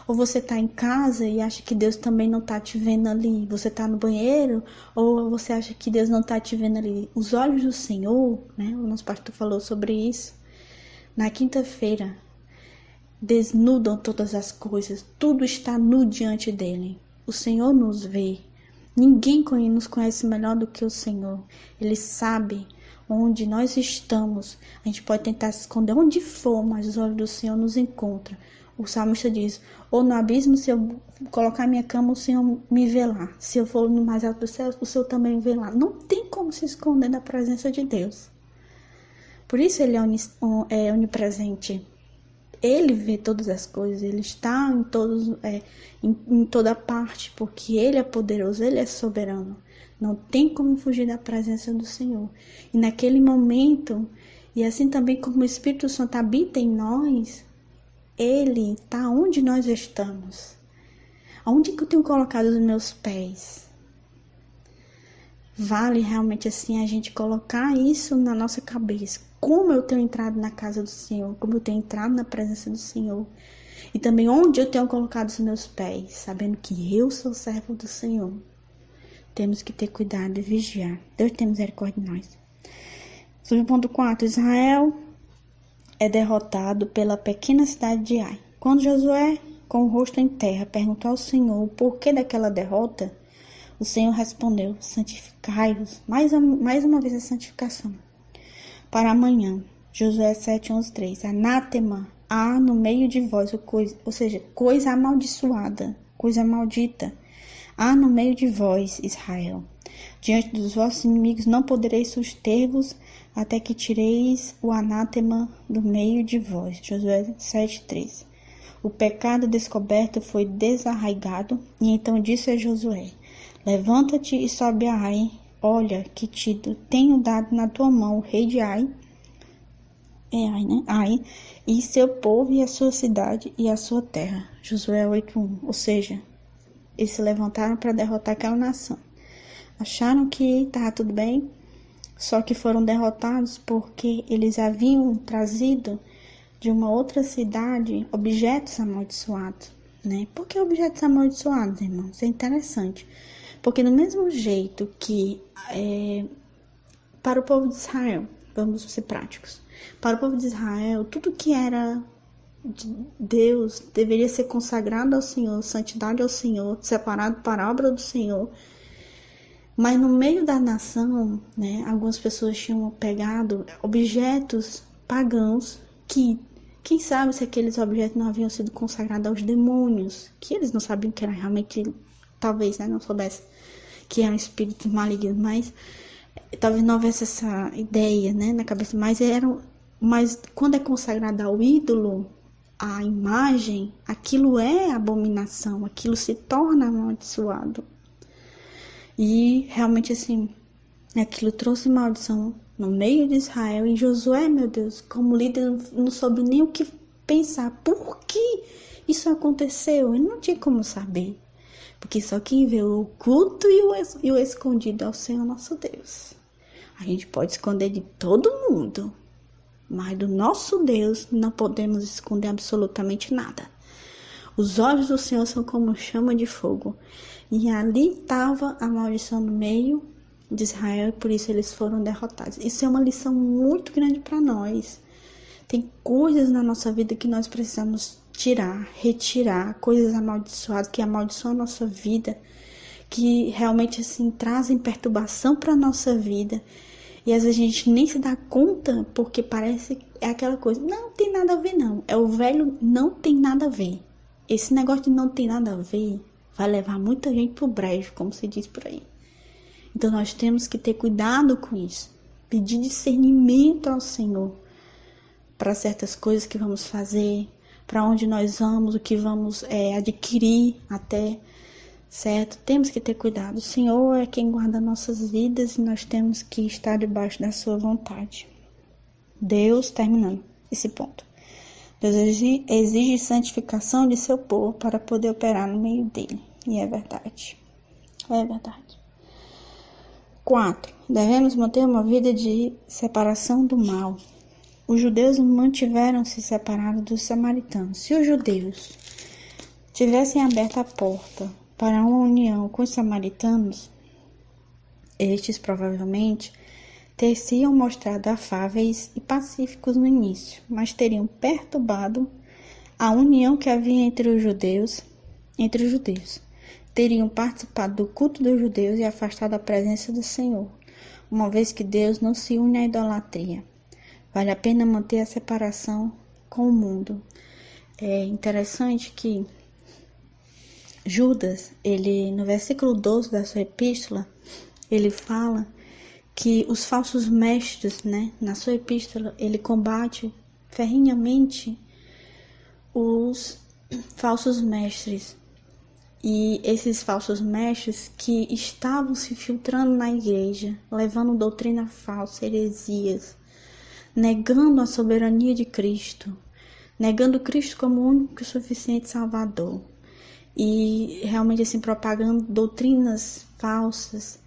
Ou você está em casa e acha que Deus também não está te vendo ali. Você está no banheiro ou você acha que Deus não está te vendo ali. Os olhos do Senhor, né? O nosso pastor falou sobre isso. Na quinta-feira, desnudam todas as coisas. Tudo está nu diante dele. O Senhor nos vê. Ninguém nos conhece melhor do que o Senhor. Ele sabe onde nós estamos. A gente pode tentar se esconder onde for, mas os olhos do Senhor nos encontram. O salmista diz, ou no abismo, se eu colocar minha cama, o Senhor me vê lá. Se eu for no mais alto do céu, o Senhor também me vê lá. Não tem como se esconder da presença de Deus. Por isso ele é onipresente. Ele vê todas as coisas, ele está em toda parte, porque ele é poderoso, ele é soberano. Não tem como fugir da presença do Senhor. E naquele momento, e assim também como o Espírito Santo habita em nós, ele está onde nós estamos. Aonde que eu tenho colocado os meus pés? Vale realmente assim a gente colocar isso na nossa cabeça. Como eu tenho entrado na casa do Senhor, como eu tenho entrado na presença do Senhor. E também onde eu tenho colocado os meus pés, sabendo que eu sou servo do Senhor. Temos que ter cuidado e vigiar. Deus tem misericórdia de nós. Sobre o ponto 4, Israel é derrotado pela pequena cidade de Ai. Quando Josué, com o rosto em terra, perguntou ao Senhor o porquê daquela derrota, o Senhor respondeu: santificai-vos. Mais uma vez a santificação. Para amanhã. Josué 7:11-3. Anátema há no meio de vós, ou seja, coisa amaldiçoada, coisa maldita. Há no meio de vós, Israel. Diante dos vossos inimigos não podereis suster-vos até que tireis o anátema do meio de vós. Josué 7:3. O pecado descoberto foi desarraigado, e então disse a Josué: levanta-te e sobe a Ai. Olha que tenho dado na tua mão o rei de Ai. É Ai, né? Ai, e seu povo e a sua cidade e a sua terra. Josué 8:1. Ou seja, eles se levantaram para derrotar aquela nação. Acharam que estava tudo bem, só que foram derrotados porque eles haviam trazido de uma outra cidade objetos amaldiçoados, né? Por que objetos amaldiçoados, irmãos? Isso é interessante. Porque do mesmo jeito que para o povo de Israel, vamos ser práticos, para o povo de Israel, tudo que era de Deus deveria ser consagrado ao Senhor, santidade ao Senhor, separado para a obra do Senhor. Mas no meio da nação, né, algumas pessoas tinham pegado objetos pagãos que, quem sabe se aqueles objetos não haviam sido consagrados aos demônios, que eles não sabiam que era realmente, talvez, né, não soubessem que eram espíritos malignos, mas talvez não houvesse essa ideia, né, na cabeça, mas quando é consagrado ao ídolo, a imagem, aquilo é abominação, aquilo se torna amaldiçoado. E realmente assim, aquilo trouxe maldição no meio de Israel. E Josué, meu Deus, como líder, não soube nem o que pensar. Por que isso aconteceu? Ele não tinha como saber. Porque só quem vê o oculto e o escondido é o Senhor nosso Deus. A gente pode esconder de todo mundo, mas do nosso Deus não podemos esconder absolutamente nada. Os olhos do Senhor são como chama de fogo. E ali estava a maldição no meio de Israel e por isso eles foram derrotados. Isso é uma lição muito grande para nós. Tem coisas na nossa vida que nós precisamos retirar, coisas amaldiçoadas que amaldiçoam a nossa vida, que realmente assim trazem perturbação para a nossa vida. E às vezes a gente nem se dá conta, porque parece que é aquela coisa, não tem nada a ver não. É o velho não tem nada a ver. Esse negócio de não tem nada a ver vai levar muita gente pro brejo, como se diz por aí. Então nós temos que ter cuidado com isso. Pedir discernimento ao Senhor para certas coisas que vamos fazer, para onde nós vamos, o que vamos adquirir até, certo? Temos que ter cuidado. O Senhor é quem guarda nossas vidas e nós temos que estar debaixo da sua vontade. Deus, terminando esse ponto. Deus exige santificação de seu povo para poder operar no meio dele. E é verdade. É verdade. 4. Devemos manter uma vida de separação do mal. Os judeus mantiveram-se separados dos samaritanos. Se os judeus tivessem aberto a porta para uma união com os samaritanos, estes provavelmente ter-se-iam mostrado afáveis e pacíficos no início, mas teriam perturbado a união que havia entre os judeus. Teriam participado do culto dos judeus e afastado a presença do Senhor, uma vez que Deus não se une à idolatria. Vale a pena manter a separação com o mundo. É interessante que Judas, ele no versículo 12 da sua epístola, ele fala que os falsos mestres, né, na sua epístola, ele combate ferrenhamente os falsos mestres. E esses falsos mestres que estavam se filtrando na igreja, levando doutrina falsa, heresias, negando a soberania de Cristo, negando Cristo como o único e suficiente Salvador. E realmente assim, propagando doutrinas falsas,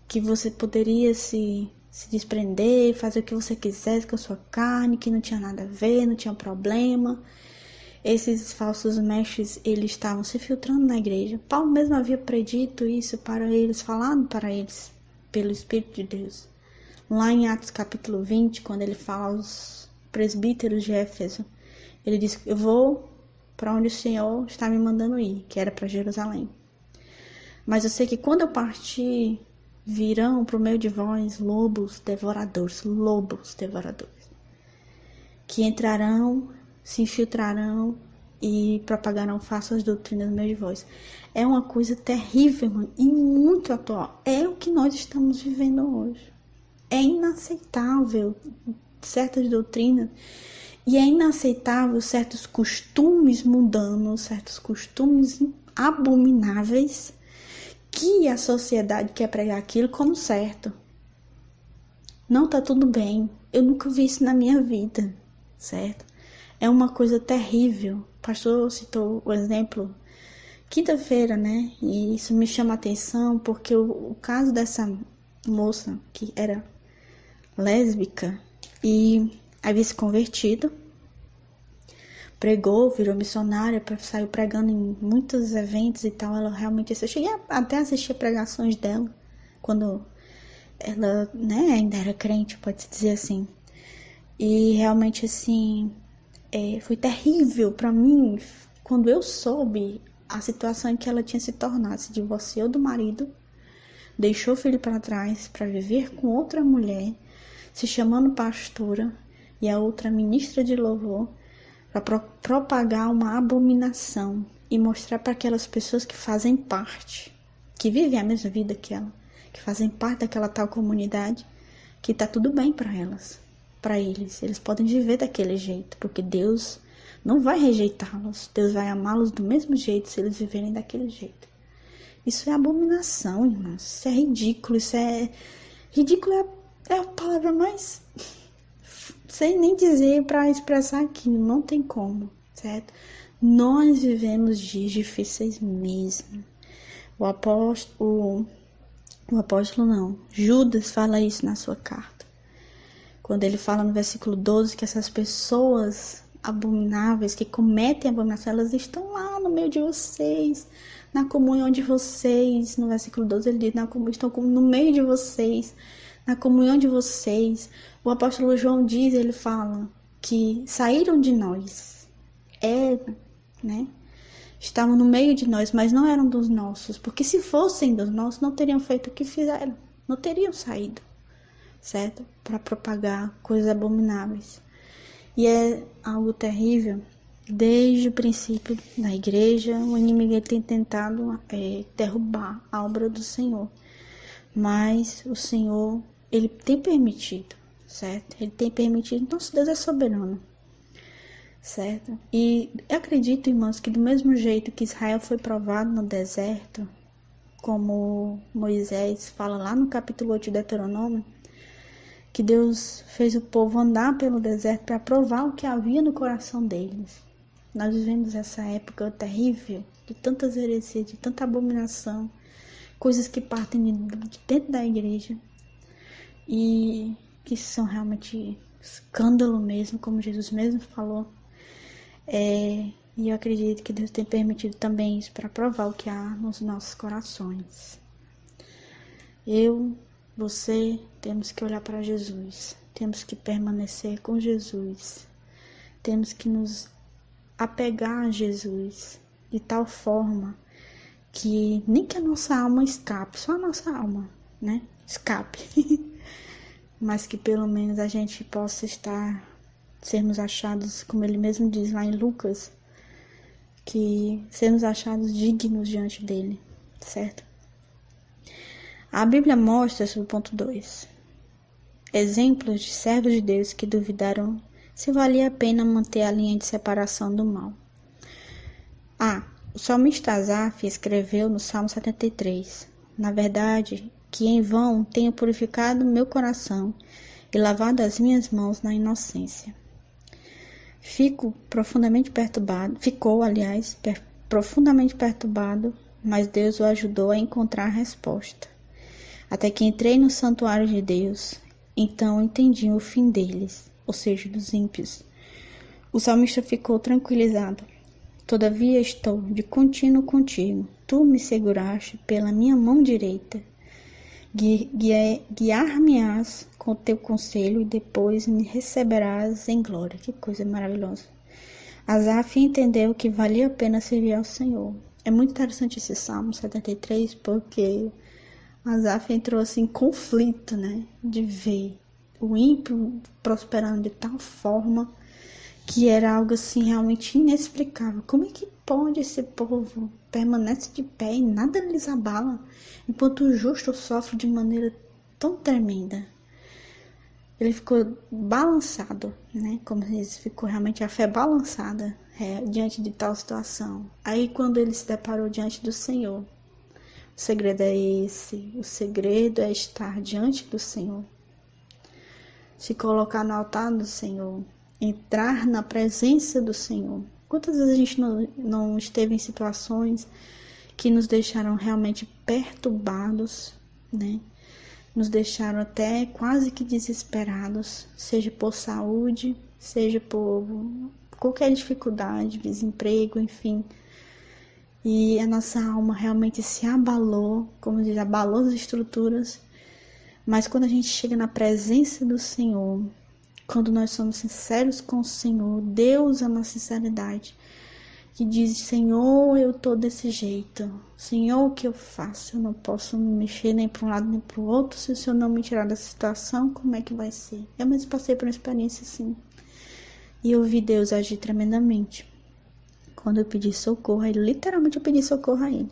que você poderia se desprender, fazer o que você quisesse com a sua carne, que não tinha nada a ver, não tinha problema. Esses falsos mestres, eles estavam se filtrando na igreja. Paulo mesmo havia predito isso para eles, falado para eles, pelo Espírito de Deus. Lá em Atos capítulo 20, quando ele fala aos presbíteros de Éfeso, ele diz: eu vou para onde o Senhor está me mandando ir, que era para Jerusalém. Mas eu sei que quando eu partir, virão para o meio de vós lobos devoradores, que entrarão, se infiltrarão e propagarão falsas doutrinas no meio de vós. É uma coisa terrível, mano, e muito atual. É o que nós estamos vivendo hoje. É inaceitável certas doutrinas e é inaceitável certos costumes mundanos, certos costumes abomináveis que a sociedade quer pregar aquilo como certo. Não tá tudo bem. Eu nunca vi isso na minha vida, certo? É uma coisa terrível. O pastor citou o exemplo quinta-feira, né? E isso me chama a atenção porque o caso dessa moça que era lésbica e havia se convertido, pregou, virou missionária, saiu pregando em muitos eventos e tal. Ela realmente, eu cheguei até a assistir pregações dela quando ela, né, ainda era crente, pode-se dizer assim. E realmente assim, foi terrível para mim quando eu soube a situação em que ela tinha se tornado. Se divorciou do marido, deixou o filho para trás para viver com outra mulher, se chamando pastora, e a outra ministra de louvor, para propagar uma abominação e mostrar para aquelas pessoas que fazem parte, que vivem a mesma vida que ela, que fazem parte daquela tal comunidade, que tá tudo bem para elas, para eles podem viver daquele jeito, porque Deus não vai rejeitá-los, Deus vai amá-los do mesmo jeito se eles viverem daquele jeito. Isso é abominação, irmãos, isso é ridículo, ridículo é a palavra mais, sem nem dizer para expressar aquilo, não tem como, certo? Nós vivemos dias difíceis mesmo. O apóstolo não, Judas fala isso na sua carta. Quando ele fala no versículo 12 que essas pessoas abomináveis, que cometem abominação, elas estão lá no meio de vocês, na comunhão de vocês. No versículo 12 ele diz, estão no meio de vocês, na comunhão de vocês. O apóstolo João diz, ele fala que saíram de nós, né? Estavam no meio de nós, mas não eram dos nossos, porque se fossem dos nossos, não teriam feito o que fizeram, não teriam saído, certo? Para propagar coisas abomináveis. E é algo terrível. Desde o princípio da igreja, o inimigo tem tentado derrubar a obra do Senhor, mas o Senhor, ele tem permitido, certo? Ele tem permitido, nosso Deus é soberano, certo? E eu acredito, irmãos, que do mesmo jeito que Israel foi provado no deserto, como Moisés fala lá no capítulo 8 de Deuteronômio, que Deus fez o povo andar pelo deserto para provar o que havia no coração deles. Nós vivemos essa época terrível, de tantas heresias, de tanta abominação, coisas que partem de dentro da igreja e que são realmente escândalo mesmo, como Jesus mesmo falou. E eu acredito que Deus tem permitido também isso para provar o que há nos nossos corações. Você, temos que olhar para Jesus, temos que permanecer com Jesus, temos que nos apegar a Jesus de tal forma que nem que a nossa alma escape, só a nossa alma, né, escape, mas que pelo menos a gente possa sermos achados, como ele mesmo diz lá em Lucas, que sermos achados dignos diante dele, certo? A Bíblia mostra, sobre o ponto 2, exemplos de servos de Deus que duvidaram se valia a pena manter a linha de separação do mal. O salmista Asaf escreveu no Salmo 73, na verdade, que em vão tenho purificado meu coração e lavado as minhas mãos na inocência. Ficou profundamente perturbado, mas Deus o ajudou a encontrar a resposta. Até que entrei no santuário de Deus, então entendi o fim deles, ou seja, dos ímpios. O salmista ficou tranquilizado. Todavia estou de contínuo contigo. Tu me seguraste pela minha mão direita. Guiar-me-ás com teu conselho e depois me receberás em glória. Que coisa maravilhosa. Asaf entendeu que valia a pena servir ao Senhor. É muito interessante esse Salmo 73, porque Asaf entrou assim em conflito, de ver o ímpio prosperando de tal forma que era algo assim realmente inexplicável. Como é que pode esse povo permanece de pé e nada lhes abala, enquanto o justo sofre de maneira tão tremenda? Ele ficou balançado, como diz, ficou realmente a fé balançada diante de tal situação. Aí quando ele se deparou diante do Senhor, o segredo é esse, o segredo é estar diante do Senhor, se colocar no altar do Senhor, entrar na presença do Senhor. Quantas vezes a gente não esteve em situações que nos deixaram realmente perturbados, nos deixaram até quase que desesperados, seja por saúde, seja por qualquer dificuldade, desemprego, enfim. E a nossa alma realmente se abalou, como diz, abalou as estruturas. Mas quando a gente chega na presença do Senhor, quando nós somos sinceros com o Senhor, Deus ama a sinceridade, que diz: Senhor, eu tô desse jeito, Senhor, o que eu faço? Eu não posso me mexer nem para um lado nem para o outro. Se o Senhor não me tirar dessa situação, como é que vai ser? Eu mesmo passei por uma experiência assim, e eu vi Deus agir tremendamente. Quando eu pedi socorro, literalmente eu pedi socorro a Ele.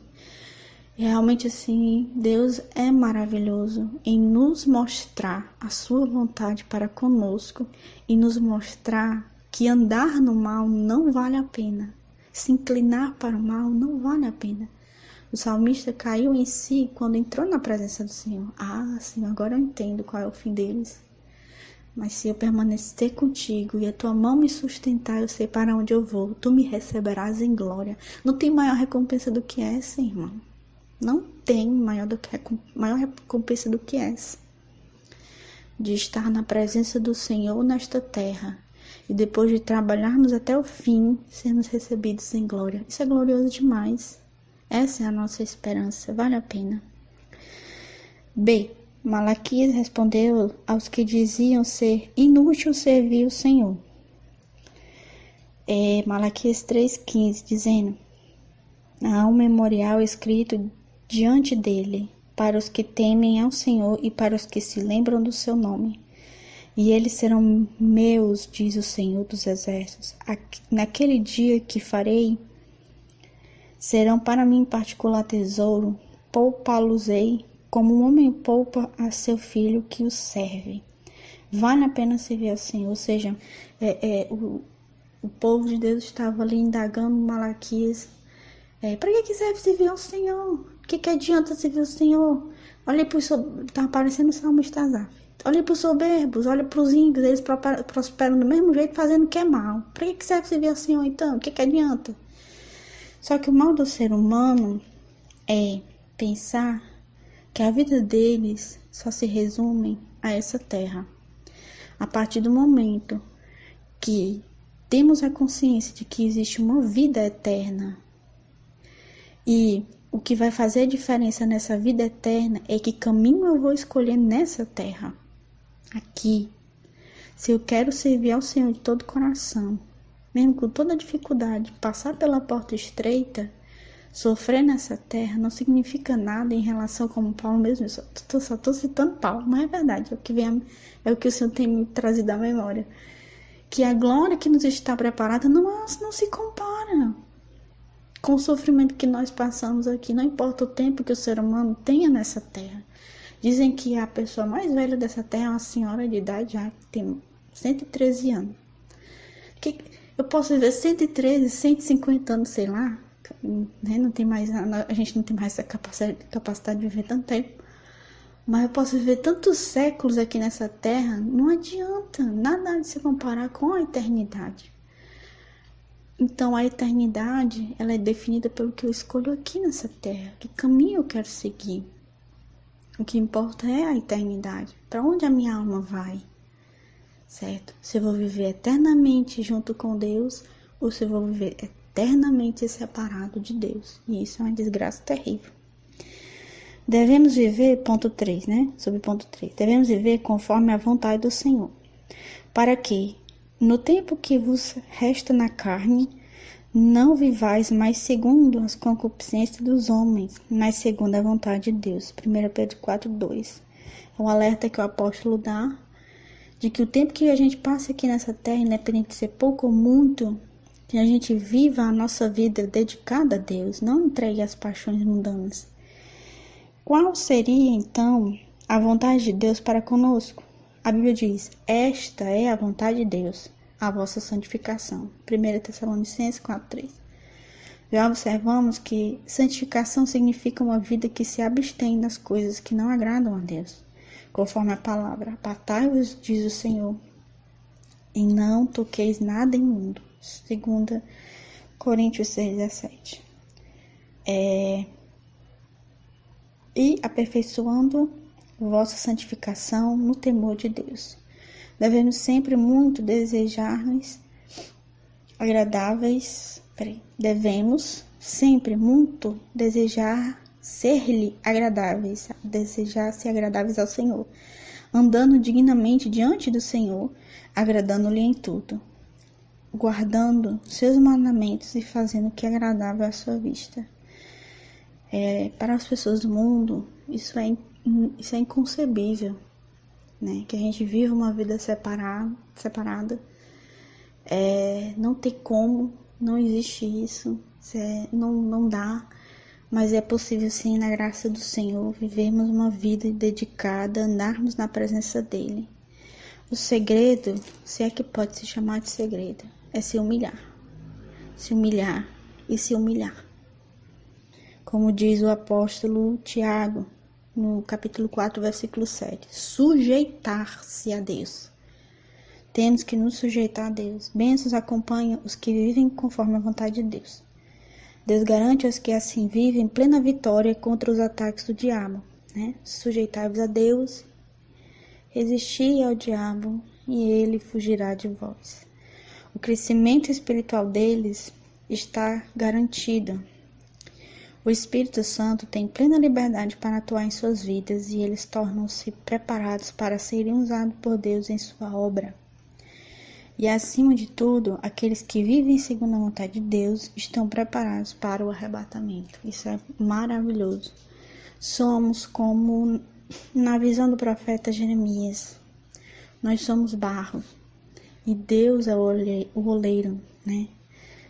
Realmente assim, Deus é maravilhoso em nos mostrar a sua vontade para conosco e nos mostrar que andar no mal não vale a pena. Se inclinar para o mal não vale a pena. O salmista caiu em si quando entrou na presença do Senhor. Senhor, agora eu entendo qual é o fim deles. Mas se eu permanecer contigo e a tua mão me sustentar, eu sei para onde eu vou. Tu me receberás em glória. Não tem maior recompensa do que essa, irmão. Não tem maior recompensa do que essa. De estar na presença do Senhor nesta terra. E depois de trabalharmos até o fim, sermos recebidos em glória. Isso é glorioso demais. Essa é a nossa esperança. Vale a pena. B. Malaquias respondeu aos que diziam ser inútil servir o Senhor. Malaquias 3,15, dizendo: há um memorial escrito diante dele, para os que temem ao Senhor e para os que se lembram do seu nome. E eles serão meus, diz o Senhor dos Exércitos. Naquele dia que farei, serão para mim particular tesouro, poupá-los-ei, como um homem poupa a seu filho que o serve. Vale a pena servir ao Senhor. Ou seja, o povo de Deus estava ali indagando Malaquias. Para que serve servir ao Senhor? O que adianta servir ao Senhor? Olha para os soberbos, está aparecendo o salmista Asaf. Olha para os soberbos, olha para os ímpios, eles prosperam do mesmo jeito, fazendo o que é mal. Para que serve servir ao Senhor então? O que adianta? Só que o mal do ser humano é pensar que a vida deles só se resume a essa terra. A partir do momento que temos a consciência de que existe uma vida eterna, e o que vai fazer a diferença nessa vida eterna é que caminho eu vou escolher nessa terra, aqui. Se eu quero servir ao Senhor de todo o coração, mesmo com toda a dificuldade, passar pela porta estreita, sofrer nessa terra não significa nada em relação, como Paulo mesmo, só estou citando Paulo, mas é verdade, é o que o Senhor tem me trazido à memória, que a glória que nos está preparada não se compara com o sofrimento que nós passamos aqui, não importa o tempo que o ser humano tenha nessa terra. Dizem que a pessoa mais velha dessa terra é uma senhora de idade já, que tem 113 anos. Eu posso viver 113, 150 anos, sei lá, né? Não tem mais, a gente não tem mais essa capacidade de viver tanto tempo. Mas eu posso viver tantos séculos aqui nessa terra, não adianta, nada de se comparar com a eternidade. Então a eternidade, ela é definida pelo que eu escolho aqui nessa terra, que caminho eu quero seguir. O que importa é a eternidade, para onde a minha alma vai, certo? Se eu vou viver eternamente junto com Deus, ou se eu vou viver eternamente separado de Deus. E isso é uma desgraça terrível. Devemos viver, ponto 3, né? Sobre ponto 3. Devemos viver conforme a vontade do Senhor, para que, no tempo que vos resta na carne, não vivais mais segundo as concupiscências dos homens, mas segundo a vontade de Deus. 1 Pedro 4:2. É um alerta que o apóstolo dá, de que o tempo que a gente passa aqui nessa terra, independente de ser pouco ou muito, que a gente viva a nossa vida dedicada a Deus, não entregue às paixões mundanas. Qual seria, então, a vontade de Deus para conosco? A Bíblia diz, esta é a vontade de Deus, a vossa santificação. 1 Tessalonicenses 4:3. Já observamos que santificação significa uma vida que se abstém das coisas que não agradam a Deus. Conforme a palavra, apartai-vos, diz o Senhor, e não toqueis nada imundo. 2 Coríntios 6:17. E aperfeiçoando vossa santificação no temor de Deus. Devemos sempre muito desejar-lhes agradáveis. Devemos sempre muito desejar ser-lhe agradáveis, desejar ser agradáveis ao Senhor, andando dignamente diante do Senhor, agradando-lhe em tudo, guardando seus mandamentos e fazendo o que é agradável à sua vista. Para as pessoas do mundo, isso é inconcebível, né? Que a gente viva uma vida separada. Não tem como, não existe isso, não dá, mas é possível sim, na graça do Senhor, vivermos uma vida dedicada, andarmos na presença dEle. O segredo, se é que pode se chamar de segredo, é se humilhar e se humilhar. Como diz o apóstolo Tiago, no capítulo 4, versículo 7, sujeitar-se a Deus. Temos que nos sujeitar a Deus. Bênçãos acompanham os que vivem conforme a vontade de Deus. Deus garante aos que assim vivem plena vitória contra os ataques do diabo, né? Sujeitai-vos a Deus, resisti ao diabo e ele fugirá de vós. O crescimento espiritual deles está garantido. O Espírito Santo tem plena liberdade para atuar em suas vidas e eles tornam-se preparados para serem usados por Deus em sua obra. E acima de tudo, aqueles que vivem segundo a vontade de Deus estão preparados para o arrebatamento. Isso é maravilhoso. Somos como na visão do profeta Jeremias. Nós somos barro e Deus é o oleiro, né?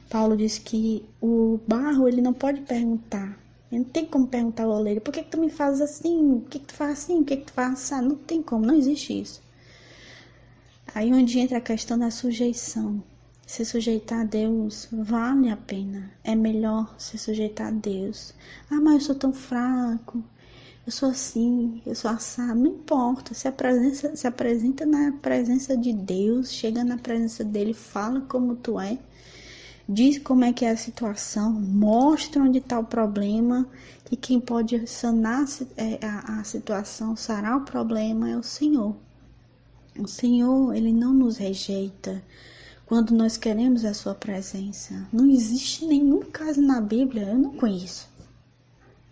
Paulo diz que o barro, ele não pode perguntar. Ele não tem como perguntar ao oleiro, por que tu me fazes assim? Por que tu faz assim? Por que tu faz assim? Não tem como, não existe isso. Aí onde entra a questão da sujeição. Se sujeitar a Deus vale a pena. É melhor se sujeitar a Deus. Ah, mas eu sou tão fraco. Eu sou assim, eu sou assado. Não importa. Se apresenta na presença de Deus, chega na presença dele, fala como tu é. Diz como é que é a situação, mostra onde está o problema, que quem pode sanar a situação, sarar o problema é o Senhor. O Senhor, Ele não nos rejeita quando nós queremos a sua presença. Não existe nenhum caso na Bíblia, eu não conheço,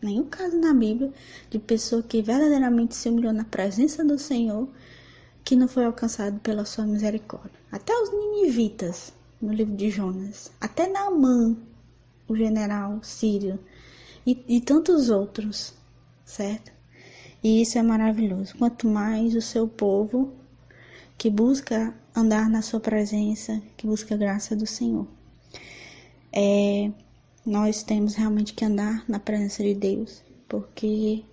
nenhum caso na Bíblia de pessoa que verdadeiramente se humilhou na presença do Senhor, que não foi alcançado pela sua misericórdia. Até os ninivitas, no livro de Jonas, até Naamã, o general sírio, e tantos outros, certo? E isso é maravilhoso. Quanto mais o seu povo que busca andar na sua presença, que busca a graça do Senhor. nós temos realmente que andar na presença de Deus, porque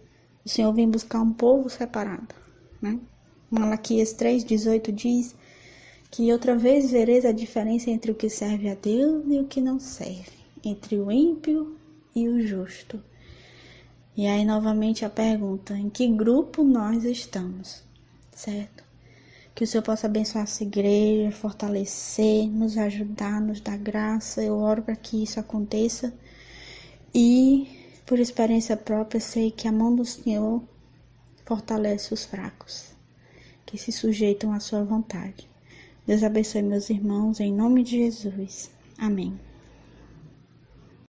o Senhor vem buscar um povo separado, né? Malaquias 3,18 diz que outra vez vereis a diferença entre o que serve a Deus e o que não serve, entre o ímpio e o justo. E aí novamente a pergunta, em que grupo nós estamos, certo? Que o Senhor possa abençoar essa igreja, fortalecer, nos ajudar, nos dar graça. Eu oro para que isso aconteça. E, por experiência própria, sei que a mão do Senhor fortalece os fracos, que se sujeitam à sua vontade. Deus abençoe meus irmãos, em nome de Jesus. Amém.